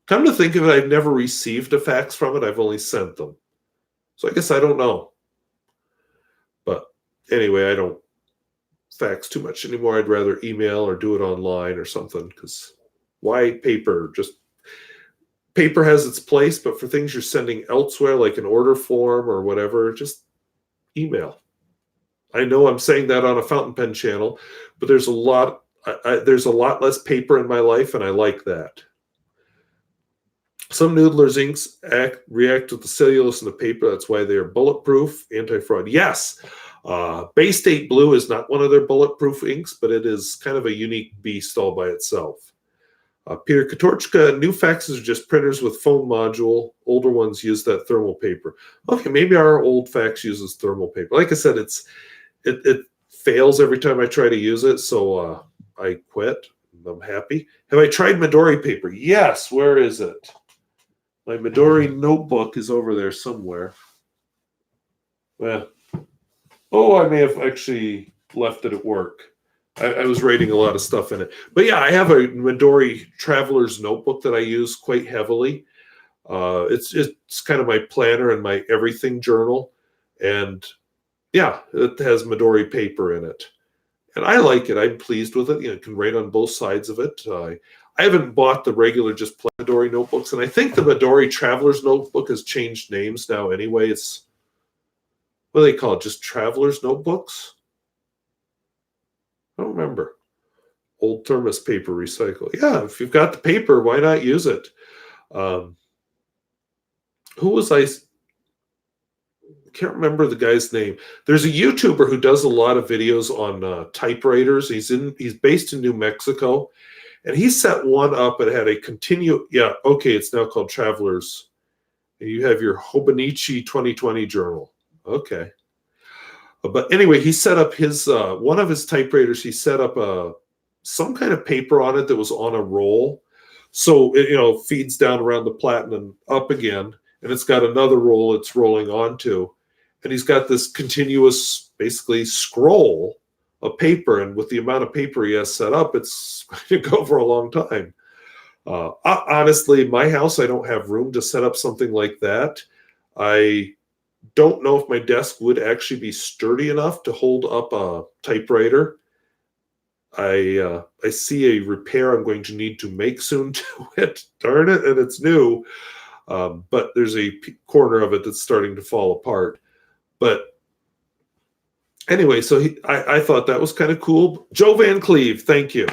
Come to think of it, I've never received a fax from it. I've only sent them. So I guess I don't know. But anyway, I don't fax too much anymore. I'd rather email or do it online or something, because why paper? Just paper has its place, but for things you're sending elsewhere, like an order form or whatever, just email. I know I'm saying that on a fountain pen channel, but there's a lot less paper in my life, and I like that. Some Noodler's inks react with the cellulose in the paper. That's why they are bulletproof, anti-fraud. Yes, Bay State Blue is not one of their bulletproof inks, but it is kind of a unique beast all by itself. Peter Katorchka, new faxes are just printers with foam module. Older ones use that thermal paper. Okay, maybe our old fax uses thermal paper. Like I said, it fails every time I try to use it, so I quit. I'm happy. Have I tried Midori paper? Yes. Where is it? My Midori notebook is over there somewhere. Well, I may have actually left it at work. I was writing a lot of stuff in it. But yeah, I have a Midori Traveler's Notebook that I use quite heavily. It's kind of my planner and my everything journal. And yeah, it has Midori paper in it. And I like it. I'm pleased with it. You can write on both sides of it. I haven't bought the regular just plain Midori notebooks. And I think the Midori Traveler's Notebook has changed names now anyway. It's, what do they call it? Just Traveler's Notebooks? I don't remember. Old thermos paper recycle. Yeah, if you've got the paper, why not use it? Who was I can't remember the guy's name. There's a YouTuber who does a lot of videos on typewriters. He's based in New Mexico, and he set one up and had a it's now called Travelers. And you have your Hobonichi 2020 journal. Okay. But anyway, he set up his one of his typewriters. He set up some kind of paper on it that was on a roll, so it feeds down around the platinum up again, and it's got another roll it's rolling onto, and he's got this continuous, basically, scroll of paper. And with the amount of paper he has set up, it's going to go for a long time. Honestly, my house, I don't have room to set up something like that. I don't know if my desk would actually be sturdy enough to hold up a typewriter. I see a repair I'm going to need to make soon to it. Darn it, and it's new. But there's a corner of it that's starting to fall apart. But anyway, so I thought that was kind of cool. Joe Van Cleve, thank you.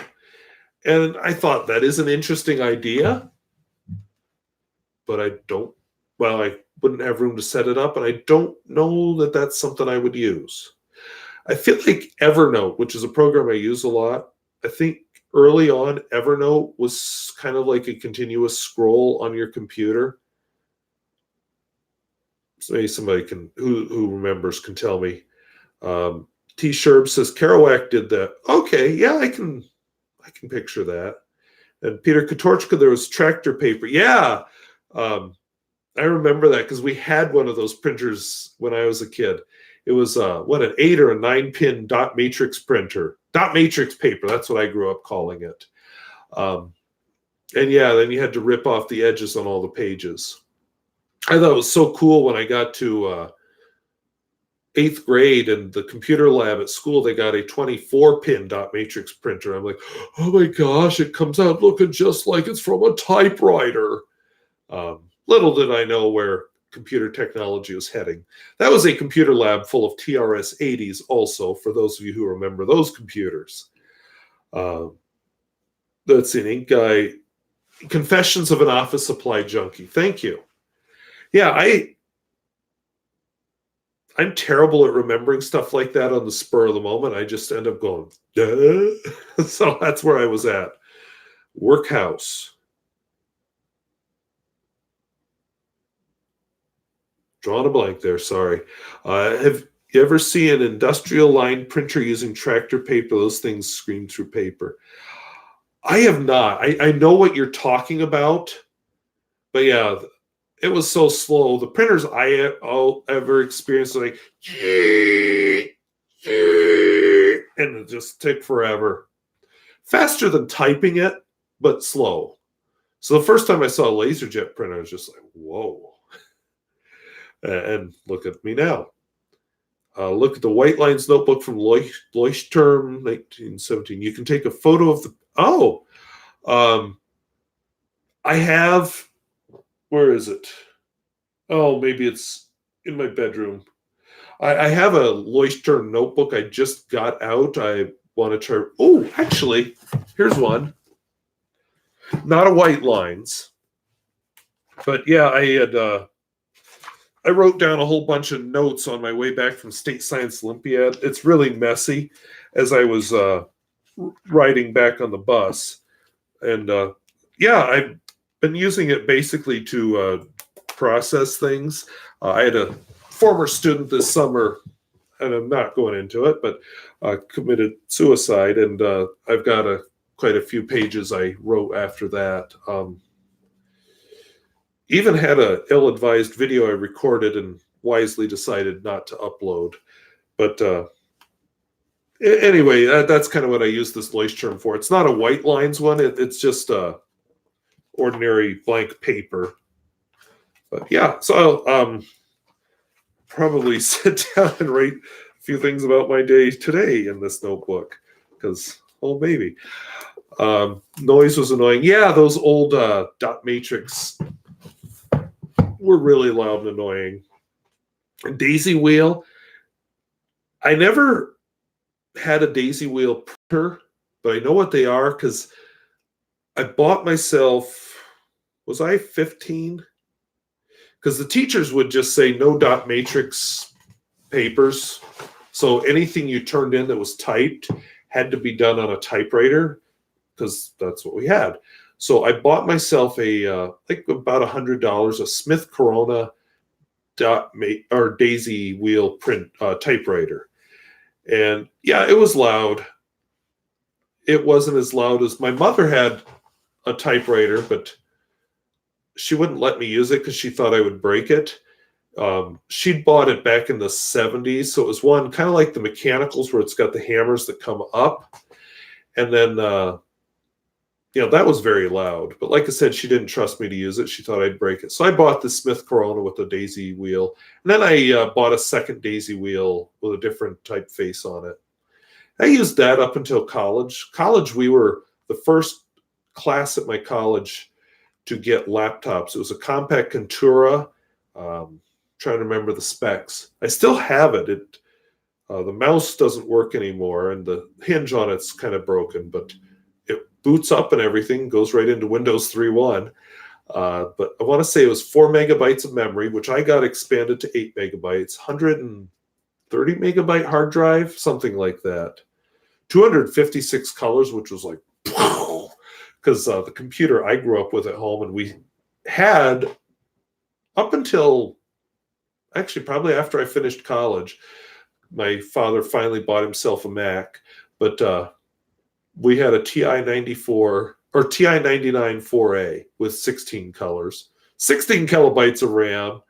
And I thought that is an interesting idea, but I wouldn't have room to set it up, and I don't know that that's something I would use. I feel like Evernote, which is a program I use a lot, I think early on Evernote was kind of like a continuous scroll on your computer. So maybe somebody who remembers can tell me. T. Sherb says Kerouac did that. Okay, yeah, I can picture that. And Peter Katorchka, there was tractor paper. Yeah. I remember that because we had one of those printers when I was a kid. It was what, an 8 or a 9-pin dot matrix printer, dot matrix paper. That's what I grew up calling it. And yeah, then you had to rip off the edges on all the pages. I thought it was so cool when I got to 8th grade and the computer lab at school, they got a 24-pin dot matrix printer. I'm like, oh my gosh, it comes out looking just like it's from a typewriter. Little did I know where computer technology was heading. That was a computer lab full of TRS-80s also, for those of you who remember those computers. That's an ink guy. Confessions of an Office Supply Junkie. Thank you. Yeah, I'm terrible at remembering stuff like that on the spur of the moment. I just end up going, duh. So that's where I was at. Workhouse. Drawn a blank there, sorry. Have you ever seen an industrial line printer using tractor paper? Those things scream through paper. I have not. I know what you're talking about, but yeah, it was so slow. The printers I ever experienced, like, and it just took forever. Faster than typing it, but slow. So the first time I saw a LaserJet printer, I was just like, whoa. And look at me now. Look at the White Lines notebook from Leuchtturm, 1917. You can take a photo of the... Oh! I have... Where is it? Oh, maybe it's in my bedroom. I have a Leuchtturm notebook I just got out. I want to try... Oh, actually, here's one. Not a White Lines. But yeah, I wrote down a whole bunch of notes on my way back from State Science Olympiad. It's really messy as I was riding back on the bus. And yeah, I've been using it basically to process things. I had a former student this summer, and I'm not going into it, but committed suicide. And I've got quite a few pages I wrote after that. Even had a ill-advised video I recorded and wisely decided not to upload. But anyway, that's kind of what I use this Leuchtturm for. It's not a White Lines one. It's just ordinary blank paper. But yeah, so I'll probably sit down and write a few things about my day today in this notebook. Because, oh, maybe. Noise was annoying. Yeah, those old dot matrix were really loud and annoying. Daisy wheel. I never had a daisy wheel printer, but I know what they are because I bought myself, was I 15? Because the teachers would just say no dot matrix papers. So anything you turned in that was typed had to be done on a typewriter because that's what we had. So I bought myself a, like about $100, a Smith Corona daisy wheel print typewriter. And yeah, it was loud. It wasn't as loud as my mother had a typewriter, but she wouldn't let me use it because she thought I would break it. She'd bought it back in the 70s. So it was one kind of like the mechanicals where it's got the hammers that come up. And then, you know, that was very loud. But like I said, she didn't trust me to use it. She thought I'd break it. So I bought the Smith Corona with a daisy wheel. And then I bought a second daisy wheel with a different typeface on it. I used that up until college. College, we were the first class at my college to get laptops. It was a compact Contura. Trying to remember the specs. I still have it. The mouse doesn't work anymore, and the hinge on it's kind of broken, but it boots up and everything, goes right into Windows 3.1. But I want to say it was 4 megabytes of memory, which I got expanded to 8 megabytes, 130 megabyte hard drive, something like that. 256 colors, which was like, because the computer I grew up with at home, and we had up until actually probably after I finished college, my father finally bought himself a Mac, but we had a TI-94 or TI-99 4A with 16 colors, 16 kilobytes of RAM.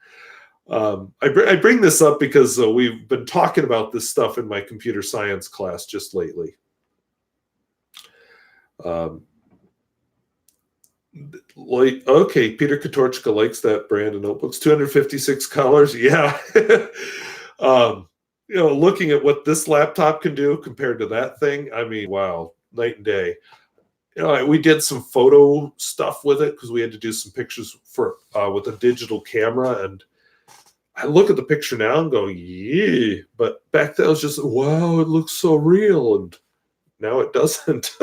I bring this up because we've been talking about this stuff in my computer science class just lately. Okay, Peter Katorchka likes that brand of notebooks. 256 colors, yeah. Looking at what this laptop can do compared to that thing, I mean, wow, night and day. We did some photo stuff with it because we had to do some pictures for with a digital camera, and I look at the picture now and go, yeah. But back then, I was just, wow, it looks so real, and now it doesn't.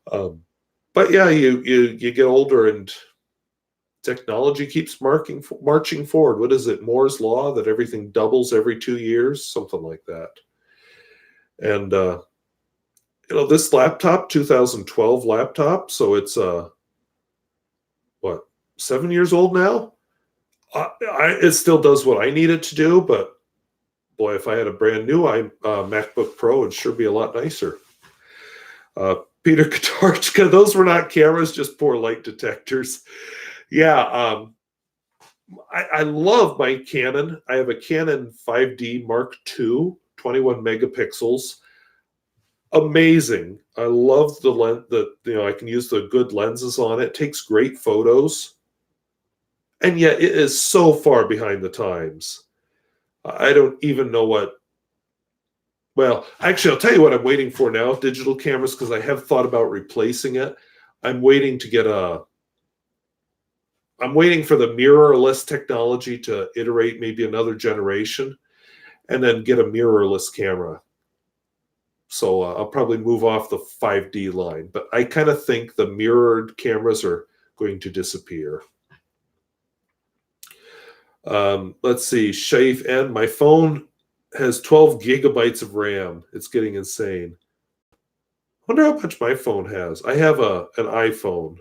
But yeah, you get older, and technology keeps marching forward. What is it, Moore's law, that everything doubles every 2 years, something like that. And this laptop, 2012 laptop, so it's 7 years old now. It still does what I need it to do, but boy, if I had a brand new MacBook Pro, it'd sure be a lot nicer. Peter Katarchka, those were not cameras, just poor light detectors. Yeah, I love my Canon. I have a Canon 5D Mark II, 21 megapixels. Amazing. I love the lens. I can use the good lenses on it. Takes great photos, and yet it is so far behind the times. I don't even know what. Well, actually, I'll tell you what I'm waiting for now: digital cameras, because I have thought about replacing it. I'm waiting to get I'm waiting for the mirrorless technology to iterate maybe another generation, and then get a mirrorless camera. So I'll probably move off the 5D line, but I kind of think the mirrored cameras are going to disappear. Let's see, Shafe N. My phone has 12 gigabytes of RAM. It's getting insane. I wonder how much my phone has. I have an iPhone.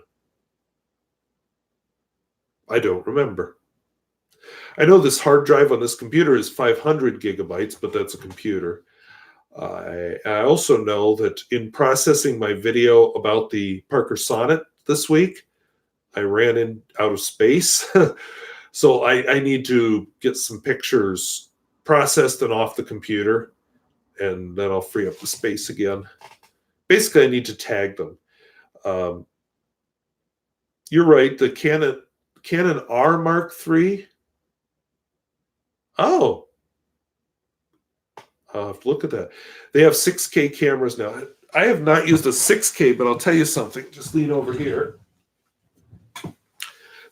I don't remember. I know this hard drive on this computer is 500 gigabytes, but that's a computer. I also know that in processing my video about the Parker Sonnet this week, I ran out of space. So I need to get some pictures processed and off the computer, and then I'll free up the space again. Basically, I need to tag them. You're right, the Canon R Mark III. Oh, I'll have to look at that. They have 6K cameras now. I have not used a 6K, but I'll tell you something. Just lean over here.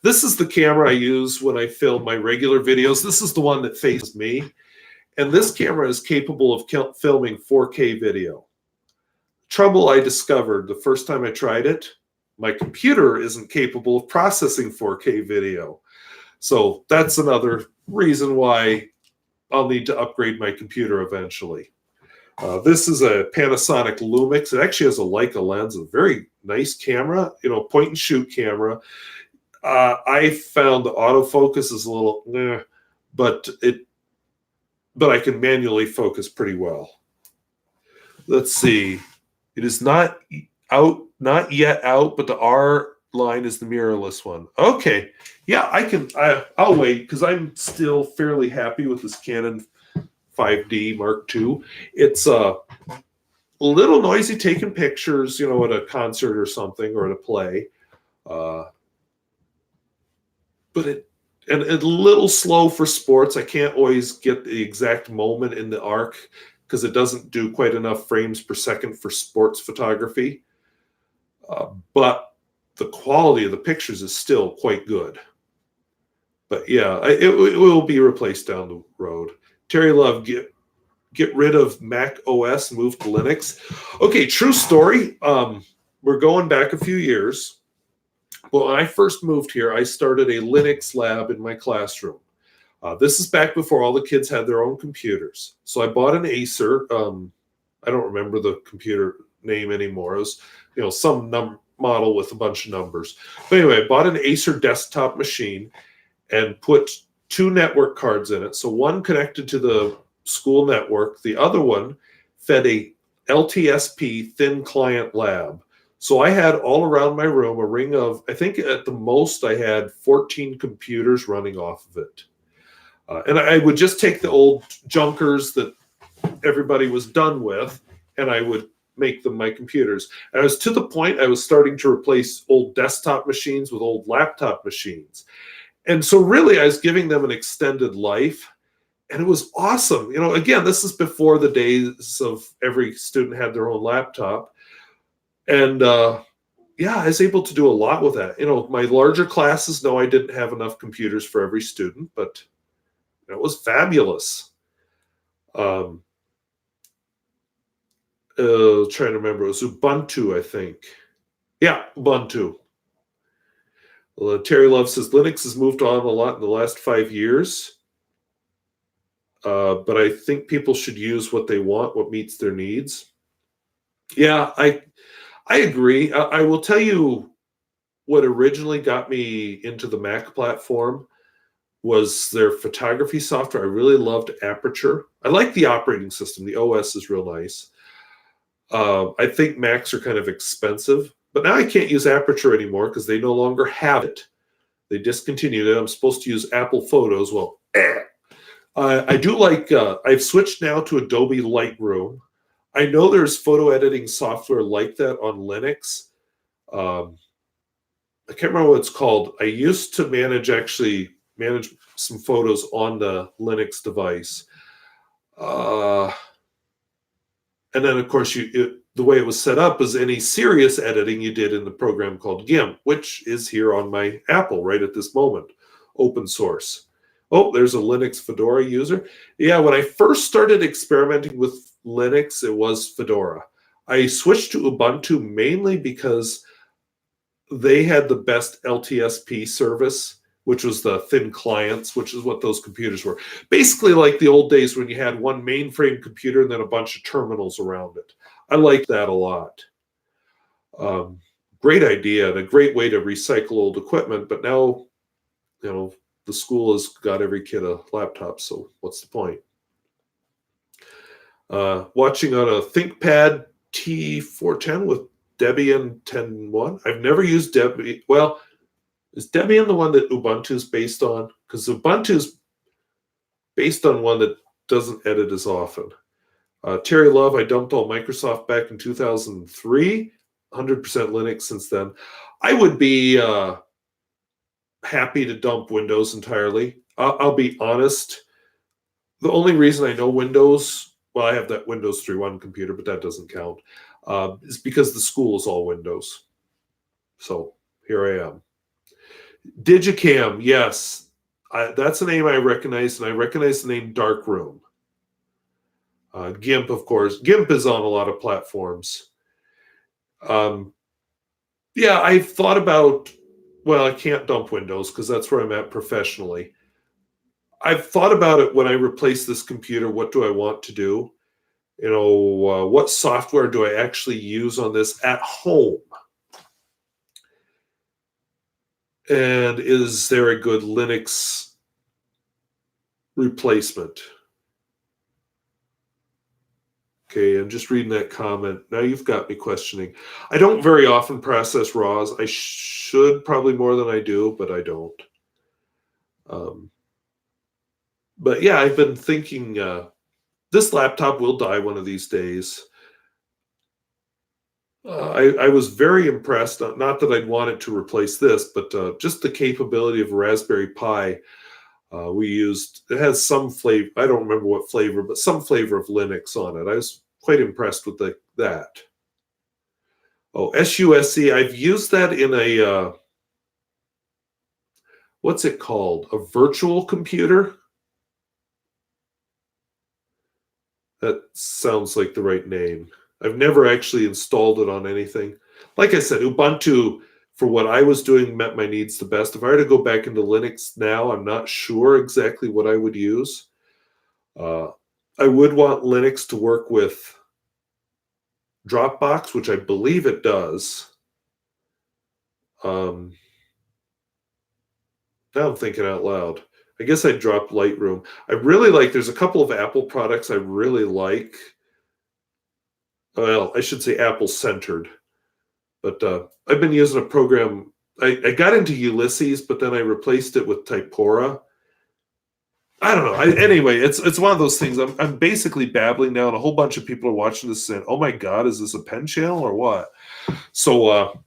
This is the camera I use when I film my regular videos. This is the one that faces me. And this camera is capable of filming 4K video. Trouble I discovered the first time I tried it, my computer isn't capable of processing 4K video. So that's another reason why I'll need to upgrade my computer eventually. This is a Panasonic Lumix. It actually has a Leica lens, a very nice camera, point and shoot camera. I found the autofocus is a little, but I can manually focus pretty well. Let's see. It is not yet out, but the R line is the mirrorless one. Okay. Yeah, I'll wait because I'm still fairly happy with this Canon 5D Mark II. It's a little noisy taking pictures, at a concert or something or at a play. But and a little slow for sports. I can't always get the exact moment in the arc because it doesn't do quite enough frames per second for sports photography. But the quality of the pictures is still quite good. But yeah, it will be replaced down the road. Terry Love, get rid of Mac OS, move to Linux. Okay, true story. We're going back a few years. Well, when I first moved here, I started a Linux lab in my classroom. This is back before all the kids had their own computers. So I bought an Acer. I don't remember the computer name anymore. It was, some model with a bunch of numbers. But anyway, I bought an Acer desktop machine and put 2 network cards in it. So one connected to the school network. The other one fed a LTSP thin client lab. So I had all around my room a ring of, I think at the most I had 14 computers running off of it. And I would just take the old junkers that everybody was done with, and I would make them my computers. And I was to the point I was starting to replace old desktop machines with old laptop machines. And so really I was giving them an extended life, and it was awesome. You know, again, this is before the days of every student had their own laptop. And yeah, I was able to do a lot with that. You know, my larger classes, no, I didn't have enough computers for every student, but it was fabulous. Trying to remember, it was Ubuntu, I think. Yeah, Ubuntu. Terry Love says Linux has moved on a lot in the last 5 years, but I think people should use what they want, what meets their needs. Yeah, I agree. I will tell you what originally got me into the Mac platform was their photography software. I really loved Aperture. I like the operating system. The OS is real nice. I think Macs are kind of expensive, but now I can't use Aperture anymore because they no longer have it. They discontinued it. I'm supposed to use Apple Photos. Well, I do like, I've switched now to Adobe Lightroom. I know there's photo editing software like that on Linux. I can't remember what it's called. I used to manage some photos on the Linux device. And then, of course, the way it was set up is any serious editing you did in the program called GIMP, which is here on my Apple right at this moment, open source. Oh, there's a Linux Fedora user. Yeah, when I first started experimenting with Linux, it was Fedora. I switched to Ubuntu mainly because they had the best LTSP service, which was the thin clients, which is what those computers were. Basically like the old days when you had one mainframe computer and then a bunch of terminals around it. I like that a lot. Great idea and a great way to recycle old equipment, but now, you know, the school has got every kid a laptop, so what's the point? Watching on a ThinkPad T410 with Debian 10.1. I've never used Debian. Well, is Debian the one that Ubuntu is based on? Because Ubuntu is based on one that doesn't edit as often. Terry Love, I dumped all Microsoft back in 2003, 100% Linux since then. I would be happy to dump Windows entirely. I'll be honest. The only reason I know Windows, well, I have that Windows 3.1 computer, but that doesn't count, is because the school is all Windows. So here I am. Digicam, yes. That's a name I recognize, and I recognize the name Darkroom. GIMP, of course. GIMP is on a lot of platforms. Yeah, I've thought about, well, I can't dump Windows because that's where I'm at professionally. I've thought about it when I replace this computer, what do I want to do? You know, what software do I actually use on this at home? And is there a good Linux replacement? Okay, I'm just reading that comment. Now you've got me questioning. I don't very often process RAWs. I should probably more than I do, but I don't. But yeah, I've been thinking this laptop will die one of these days. I was very impressed, not that I'd want it to replace this, but just the capability of Raspberry Pi. We used, it has some flavor, I don't remember what flavor, but some flavor of Linux on it. I was quite impressed with that. Oh, SUSE, I've used that in a, what's it called? A virtual computer? That sounds like the right name. I've never actually installed it on anything. Like I said, Ubuntu, for what I was doing, met my needs the best. If I were to go back into Linux now, I'm not sure exactly what I would use. I would want Linux to work with Dropbox, which I believe it does. Now I'm thinking out loud. I guess I'd drop Lightroom. I really like, there's a couple of Apple products I really like. Well, I should say Apple-centered. But I've been using a program. I got into Ulysses, but then I replaced it with Typora. I don't know. Anyway, it's one of those things. I'm basically babbling now, and a whole bunch of people are watching this saying, "Oh my God, is this a pen channel or what?" So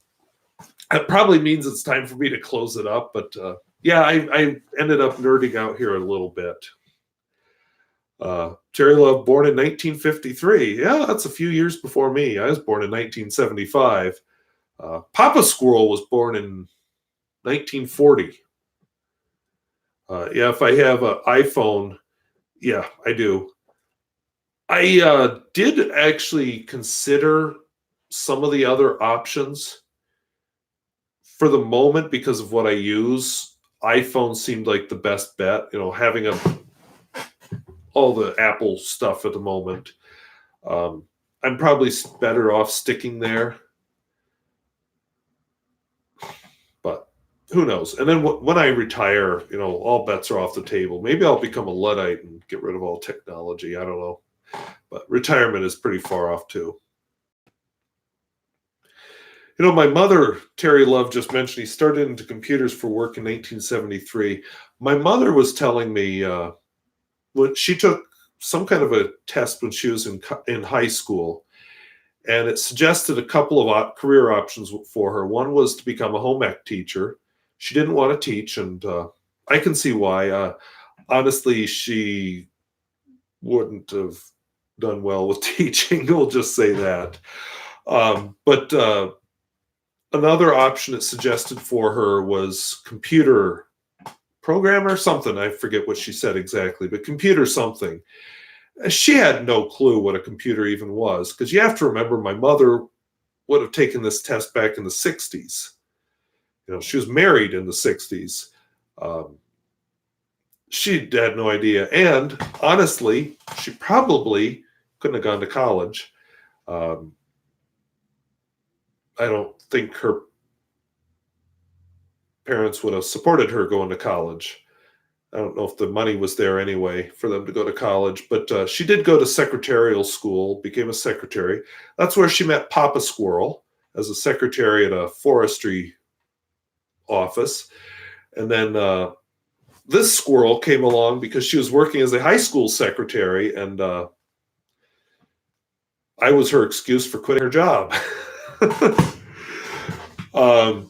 it probably means it's time for me to close it up. But yeah, I ended up nerding out here a little bit. Terry Love, born in 1953. Yeah, that's a few years before me. I was born in 1975. Papa Squirrel was born in 1940. Yeah, if I have an iPhone, yeah, I do. I did actually consider some of the other options for the moment because of what I use. iPhone seemed like the best bet. Having all the Apple stuff at the moment. I'm probably better off sticking there, but who knows? And then when I retire, all bets are off the table. Maybe I'll become a Luddite and get rid of all technology. I don't know, but retirement is pretty far off too. My mother, Terry Love, just mentioned he started into computers for work in 1973. My mother was telling me when she took some kind of a test when she was in high school, and it suggested a couple of career options for her. One was to become a home ec teacher. She didn't want to teach, and I can see why. Honestly, she wouldn't have done well with teaching. We'll just say that. But another option it suggested for her was computer programmer, something. I forget what she said exactly, but computer something. She had no clue what a computer even was, because you have to remember my mother would have taken this test back in the 60s. She was married in the 60s. She had no idea. And honestly, she probably couldn't have gone to college. I don't think her parents would have supported her going to college. I don't know if the money was there anyway for them to go to college, but she did go to secretarial school, became a secretary. That's where she met Papa Squirrel as a secretary at a forestry office. And then this squirrel came along because she was working as a high school secretary, and I was her excuse for quitting her job.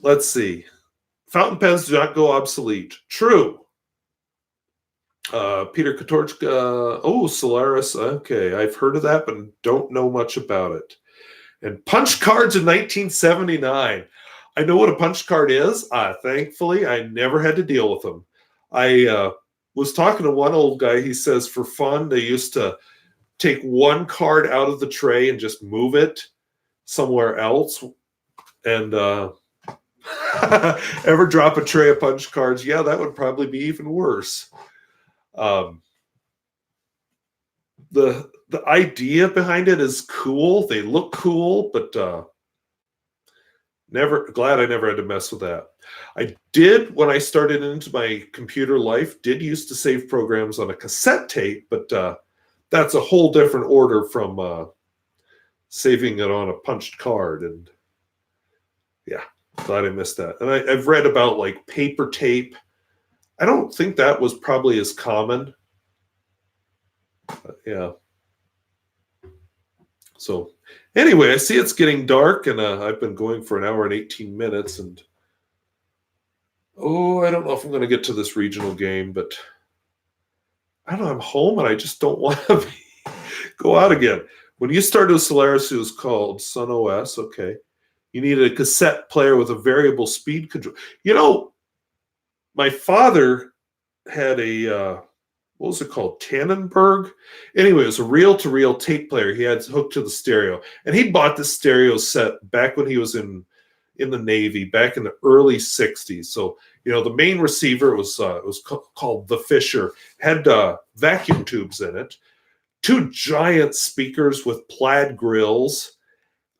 Let's see. Fountain pens do not go obsolete. True. Peter Katorchka. Oh, Solaris. Okay, I've heard of that, but don't know much about it. And punch cards in 1979. I know what a punch card is. Thankfully, I never had to deal with them. I was talking to one old guy. He says for fun, they used to take one card out of the tray and just move it somewhere else. And ever drop a tray of punch cards? Yeah, that would probably be even worse. The idea behind it is cool. They look cool, but glad I never had to mess with that. I did, when I started into my computer life, did used to save programs on a cassette tape, but that's a whole different order from saving it on a punched card. And yeah, glad I missed that. And I've read about like paper tape. I don't think that was probably as common. Yeah. So anyway, I see it's getting dark, and I've been going for an hour and 18 minutes. And I don't know if I'm going to get to this regional game, but I don't know. I'm home, and I just don't want to go out again. When you started with Solaris, it was called Sun OS. Okay. You needed a cassette player with a variable speed control. My father had a, what was it called? Tannenberg? Anyway, it was a reel-to-reel tape player he had hooked to the stereo. And he bought this stereo set back when he was in the Navy, back in the early 60s. So, the main receiver was called the Fisher, had vacuum tubes in it, two giant speakers with plaid grills.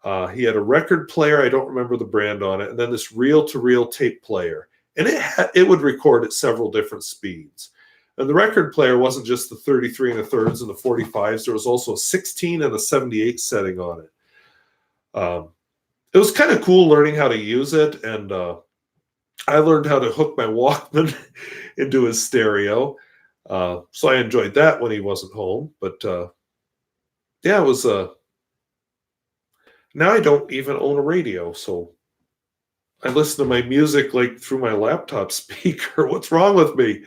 He had a record player. I don't remember the brand on it. And then this reel-to-reel tape player. And it would record at several different speeds. And the record player wasn't just the 33 1/3 and the 45s. There was also a 16 and a 78 setting on it. It was kind of cool learning how to use it. And I learned how to hook my Walkman into his stereo. So I enjoyed that when he wasn't home. But yeah, it was. Now I don't even own a radio, so I listen to my music like through my laptop speaker. What's wrong with me?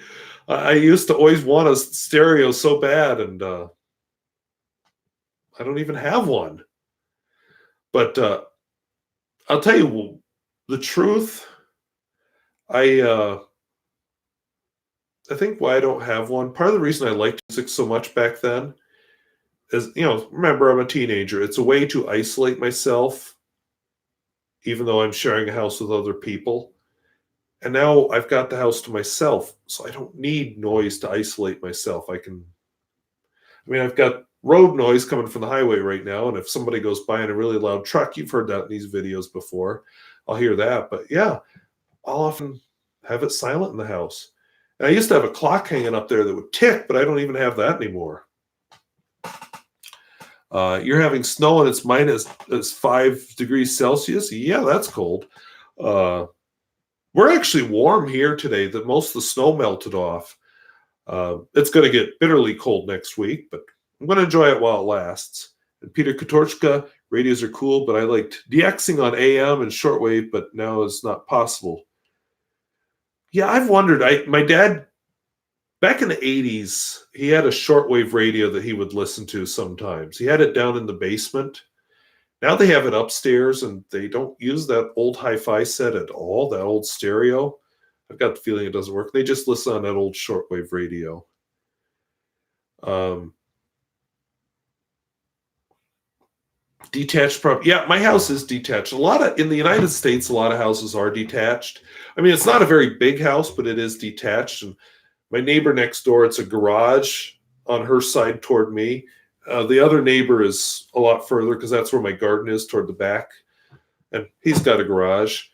I used to always want a stereo so bad, and I don't even have one. But I'll tell you the truth. I think why I don't have one. Part of the reason I liked music so much back then is, remember I'm a teenager. It's a way to isolate myself, even though I'm sharing a house with other people. And now I've got the house to myself, so I don't need noise to isolate myself. I've got road noise coming from the highway right now, and if somebody goes by in a really loud truck, you've heard that in these videos before, I'll hear that. But yeah, I'll often have it silent in the house. And I used to have a clock hanging up there that would tick, but I don't even have that anymore. You're having snow and it's minus 5 degrees Celsius. Yeah, that's cold. We're actually warm here today. That most of the snow melted off. It's going to get bitterly cold next week, but I'm going to enjoy it while it lasts. And Peter Katorchka, radios are cool, but I liked DXing on AM and shortwave, but now it's not possible. Yeah, I've wondered. My dad, back in the 80s, he had a shortwave radio that he would listen to sometimes. He had it down in the basement. Now they have it upstairs, and they don't use that old hi-fi set at all, that old stereo. I've got the feeling it doesn't work. They just listen on that old shortwave radio. Detached property. Yeah, my house is detached. In the United States, a lot of houses are detached. It's not a very big house, but it is detached. And my neighbor next door, it's a garage on her side toward me. The other neighbor is a lot further because that's where my garden is, toward the back. And he's got a garage.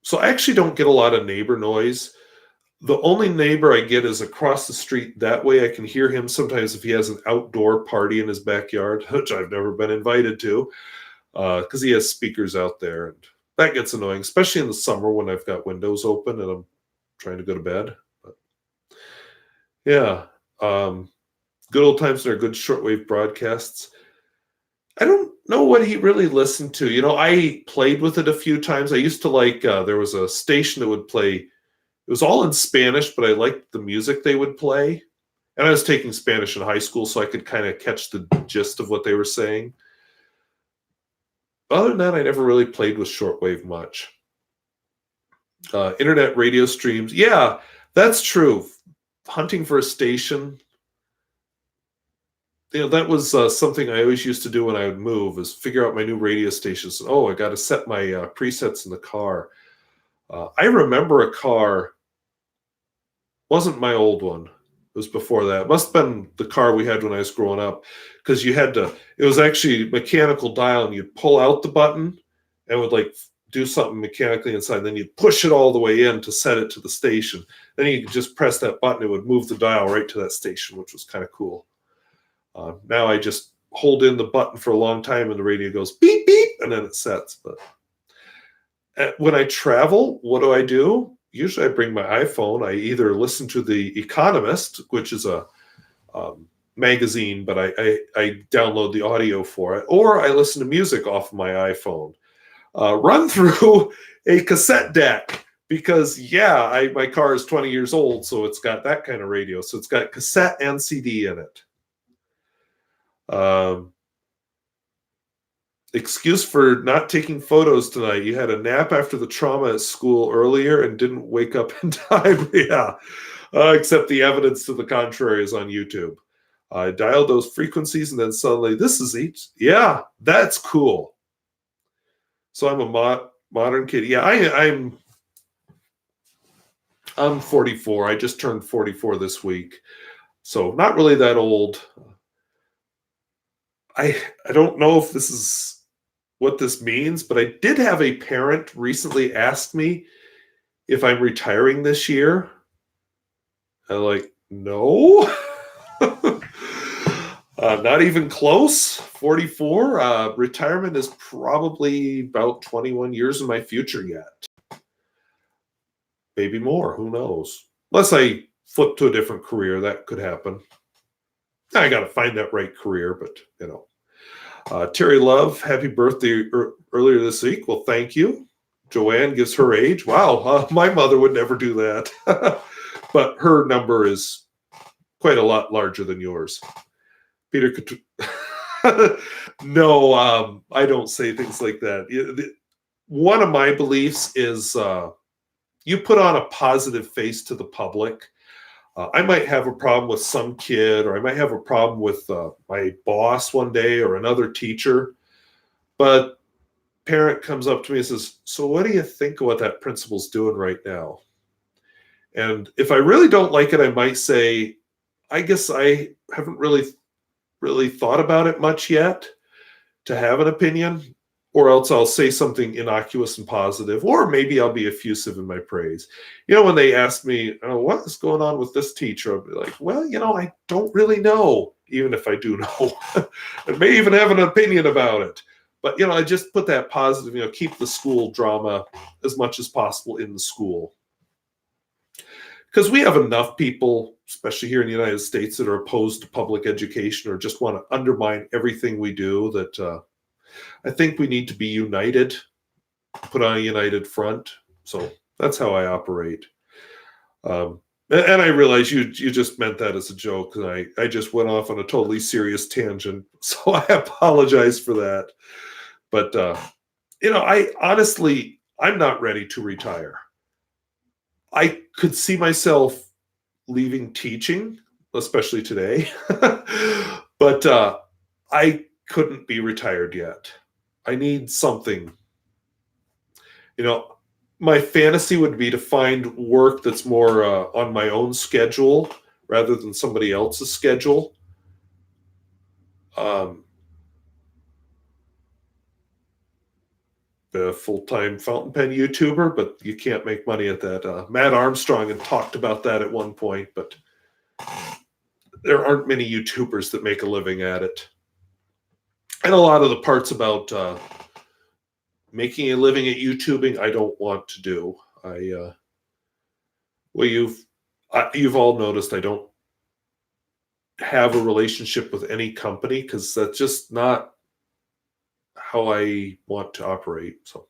So I actually don't get a lot of neighbor noise. The only neighbor I get is across the street. That way I can hear him sometimes if he has an outdoor party in his backyard, which I've never been invited to, because he has speakers out there. And that gets annoying, especially in the summer when I've got windows open and I'm trying to go to bed. But yeah. Good old times and our good shortwave broadcasts. I don't know what he really listened to. I played with it a few times. I used to like, there was a station that would play, it was all in Spanish, but I liked the music they would play. And I was taking Spanish in high school, so I could kind of catch the gist of what they were saying. Other than that, I never really played with shortwave much. Internet radio streams. Yeah, that's true. Hunting for a station. That was something I always used to do when I would move, is figure out my new radio stations. Oh, I got to set my presets in the car. I remember a car, wasn't my old one. It was before that. It must have been the car we had when I was growing up, because it was actually mechanical dial, and you'd pull out the button and would like do something mechanically inside. Then you'd push it all the way in to set it to the station. Then you could just press that button. It would move the dial right to that station, which was kind of cool. Now I just hold in the button for a long time and the radio goes beep, beep, and then it sets. But when I travel, what do? Usually I bring my iPhone. I either listen to The Economist, which is a magazine, but I download the audio for it, or I listen to music off of my iPhone. Run through a cassette deck, because my car is 20 years old, so it's got that kind of radio. So it's got cassette and CD in it. Excuse for not taking photos tonight. You had a nap after the trauma at school earlier and didn't wake up in time. Yeah. Except the evidence to the contrary is on YouTube. I dialed those frequencies and then suddenly this is each. Yeah, that's cool. So I'm a modern kid. Yeah, I'm 44. I just turned 44 this week. So not really that old. I don't know if this is what this means, but I did have a parent recently ask me if I'm retiring this year. I'm like, no. Not even close. 44. Retirement is probably about 21 years in my future yet. Maybe more. Who knows? Unless I flip to a different career. That could happen. I got to find that right career, but you know. Terry Love, happy birthday earlier this week. Well, thank you. Joanne gives her age. Wow, my mother would never do that. But her number is quite a lot larger than yours. Peter, no, I don't say things like that. One of my beliefs is you put on a positive face to the public. I might have a problem with some kid, or I might have a problem with my boss one day or another teacher, but parent comes up to me and says, so what do you think of what that principal's doing right now? And if I really don't like it, I might say, I guess I haven't really thought about it much yet to have an opinion, or else I'll say something innocuous and positive, or maybe I'll be effusive in my praise. You know, when they ask me, oh, what is going on with this teacher? I'll be like, well, you know, I don't really know, even if I do know. I may even have an opinion about it. But, you know, I just put that positive, you know, keep the school drama as much as possible in the school. Because we have enough people, especially here in the United States, that are opposed to public education or just want to undermine everything we do, that I think we need to be united, put on a united front. So that's how I operate. And I realize you just meant that as a joke, and I just went off on a totally serious tangent. So I apologize for that. But, you know, I'm not ready to retire. I could see myself leaving teaching, especially today, but I couldn't be retired yet. I need something. You know, my fantasy would be to find work that's more on my own schedule rather than somebody else's schedule. The full-time fountain pen YouTuber, but you can't make money at that. Matt Armstrong had talked about that at one point, but there aren't many YouTubers that make a living at it. And a lot of the parts about making a living at YouTubing, I don't want to do. Well, you've all noticed I don't have a relationship with any company, because that's just not how I want to operate. So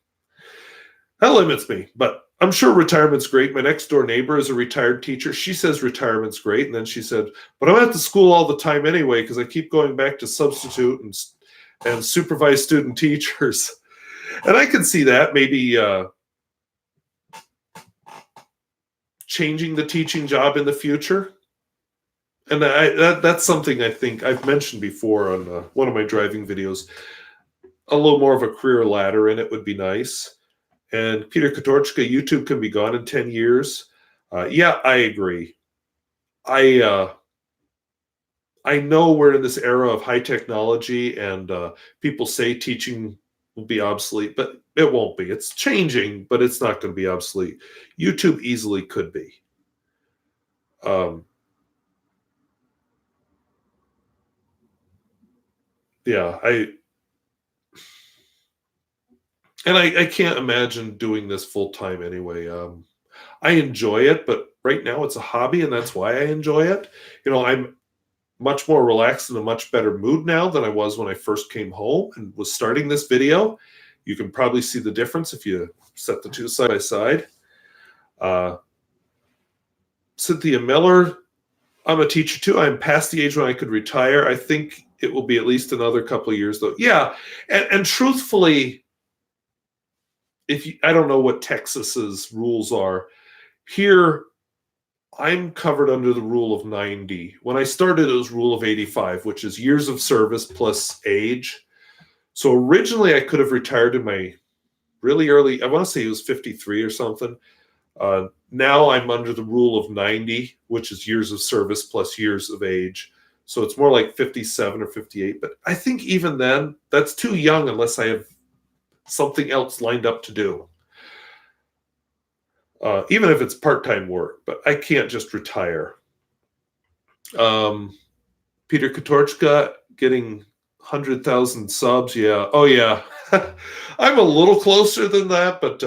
that limits me, but I'm sure retirement's great. My next door neighbor is a retired teacher. She says retirement's great. And then she said, but I'm at the school all the time anyway, because I keep going back to substitute and supervise student teachers. And I can see that maybe changing the teaching job in the future. And that's something I think I've mentioned before on one of my driving videos. A little more of a career ladder in it would be nice. And Peter Katorchka, YouTube can be gone in 10 years. Yeah, I agree. I know we're in this era of high technology, and people say teaching will be obsolete, but it won't be. It's changing, but it's not going to be obsolete. YouTube easily could be. Yeah, I can't imagine doing this full time anyway. I enjoy it, but right now it's a hobby, and that's why I enjoy it. You know, I'm much more relaxed in a much better mood now than I was when I first came home and was starting this video. You can probably see the difference if you set the two side by side. Cynthia Miller, I'm a teacher too. I'm past the age when I could retire. I think it will be at least another couple of years though. Yeah, and truthfully, I don't know what Texas's rules are. Here, I'm covered under the rule of 90. When I started, it was rule of 85, which is years of service plus age. So originally, I could have retired in my really early, I want to say it was 53 or something. Now I'm under the rule of 90, which is years of service plus years of age. So it's more like 57 or 58. But I think even then, that's too young unless I have something else lined up to do. Even if it's part-time work, but I can't just retire. Peter Katorchka getting 100,000 subs. Yeah. Oh, yeah. I'm a little closer than that, but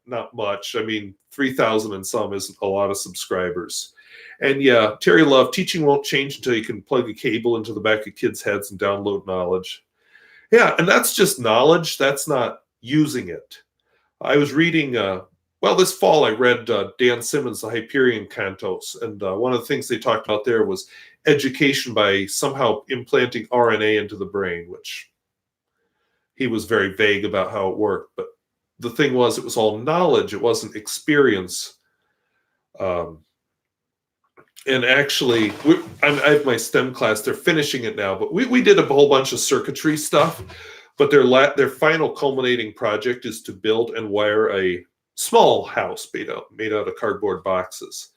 not much. I mean, 3,000 and some isn't a lot of subscribers. And yeah, Terry Love, teaching won't change until you can plug a cable into the back of kids' heads and download knowledge. Yeah, and that's just knowledge. That's not using it. I was reading, this fall I read Dan Simmons' The Hyperion Cantos, and one of the things they talked about there was education by somehow implanting RNA into the brain, which he was very vague about how it worked. But the thing was, it was all knowledge. It wasn't experience. And actually, I have my STEM class. They're finishing it now, but we did a whole bunch of circuitry stuff. But their final culminating project is to build and wire a small house made out of cardboard boxes.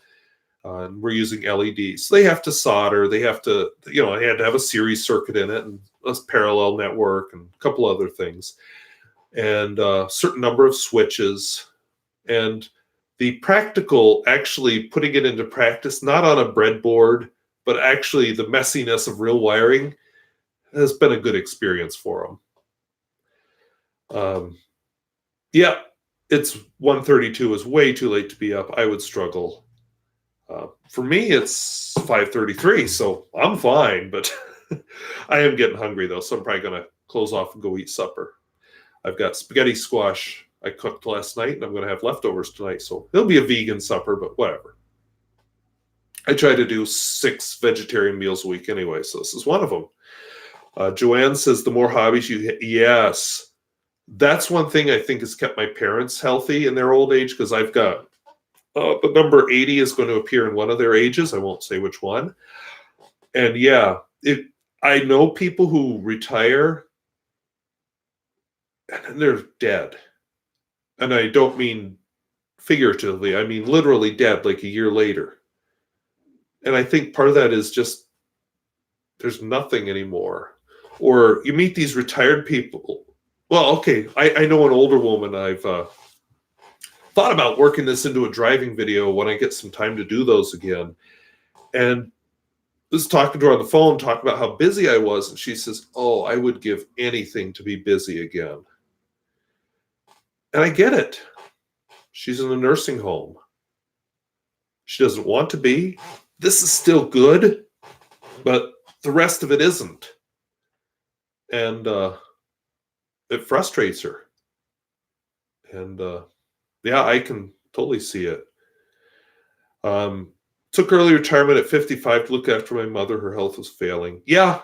And we're using LEDs. So they have to solder. They have to, they had to have a series circuit in it and a parallel network and a couple other things. And a certain number of switches. And the practical, actually putting it into practice, not on a breadboard, but actually the messiness of real wiring, has been a good experience for them. Yeah, it's 1:32 is way too late to be up. I would struggle. For me, it's 5:33, so I'm fine, but I am getting hungry though, so I'm probably going to close off and go eat supper. I've got spaghetti squash I cooked last night, and I'm going to have leftovers tonight, so it'll be a vegan supper, but whatever. I try to do 6 vegetarian meals a week anyway, so this is one of them. Joanne says, the more hobbies you hit, yes. That's one thing I think has kept my parents healthy in their old age, because I've got the number 80 is going to appear in one of their ages. I won't say which one. And yeah, I know people who retire and they're dead. And I don't mean figuratively. I mean literally dead, like a year later. And I think part of that is just there's nothing anymore. Or you meet these retired people. Well, okay, I know an older woman. I've thought about working this into a driving video when I get some time to do those again. And was talking to her on the phone, talking about how busy I was. And she says, oh, I would give anything to be busy again. And I get it. She's in a nursing home. She doesn't want to be. This is still good, but the rest of it isn't. And it frustrates her. And yeah, I can totally see it. Took early retirement at 55 to look after my mother. Her health was failing. Yeah,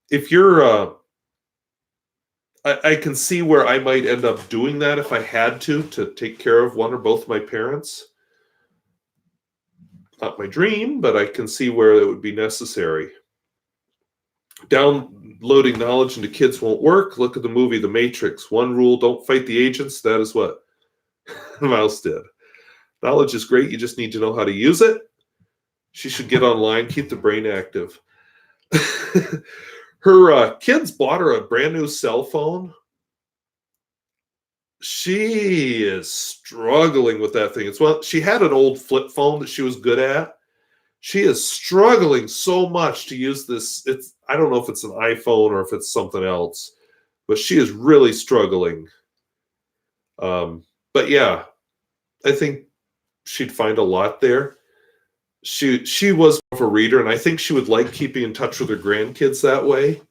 if you're, I can see where I might end up doing that if I had to take care of one or both my parents. Not my dream, but I can see where it would be necessary. Downloading knowledge into kids won't work. Look at the movie The Matrix. One rule, don't fight the agents. That is what Mouse did. Knowledge is great. You just need to know how to use it. She should get online, keep the brain active. Her kids bought her a brand new cell phone. She is struggling with that thing. She had an old flip phone that she was good at. She is struggling so much to use this. I don't know if it's an iPhone or if it's something else, but she is really struggling. But yeah, I think she'd find a lot there. She was a reader, and I think she would like keeping in touch with her grandkids that way,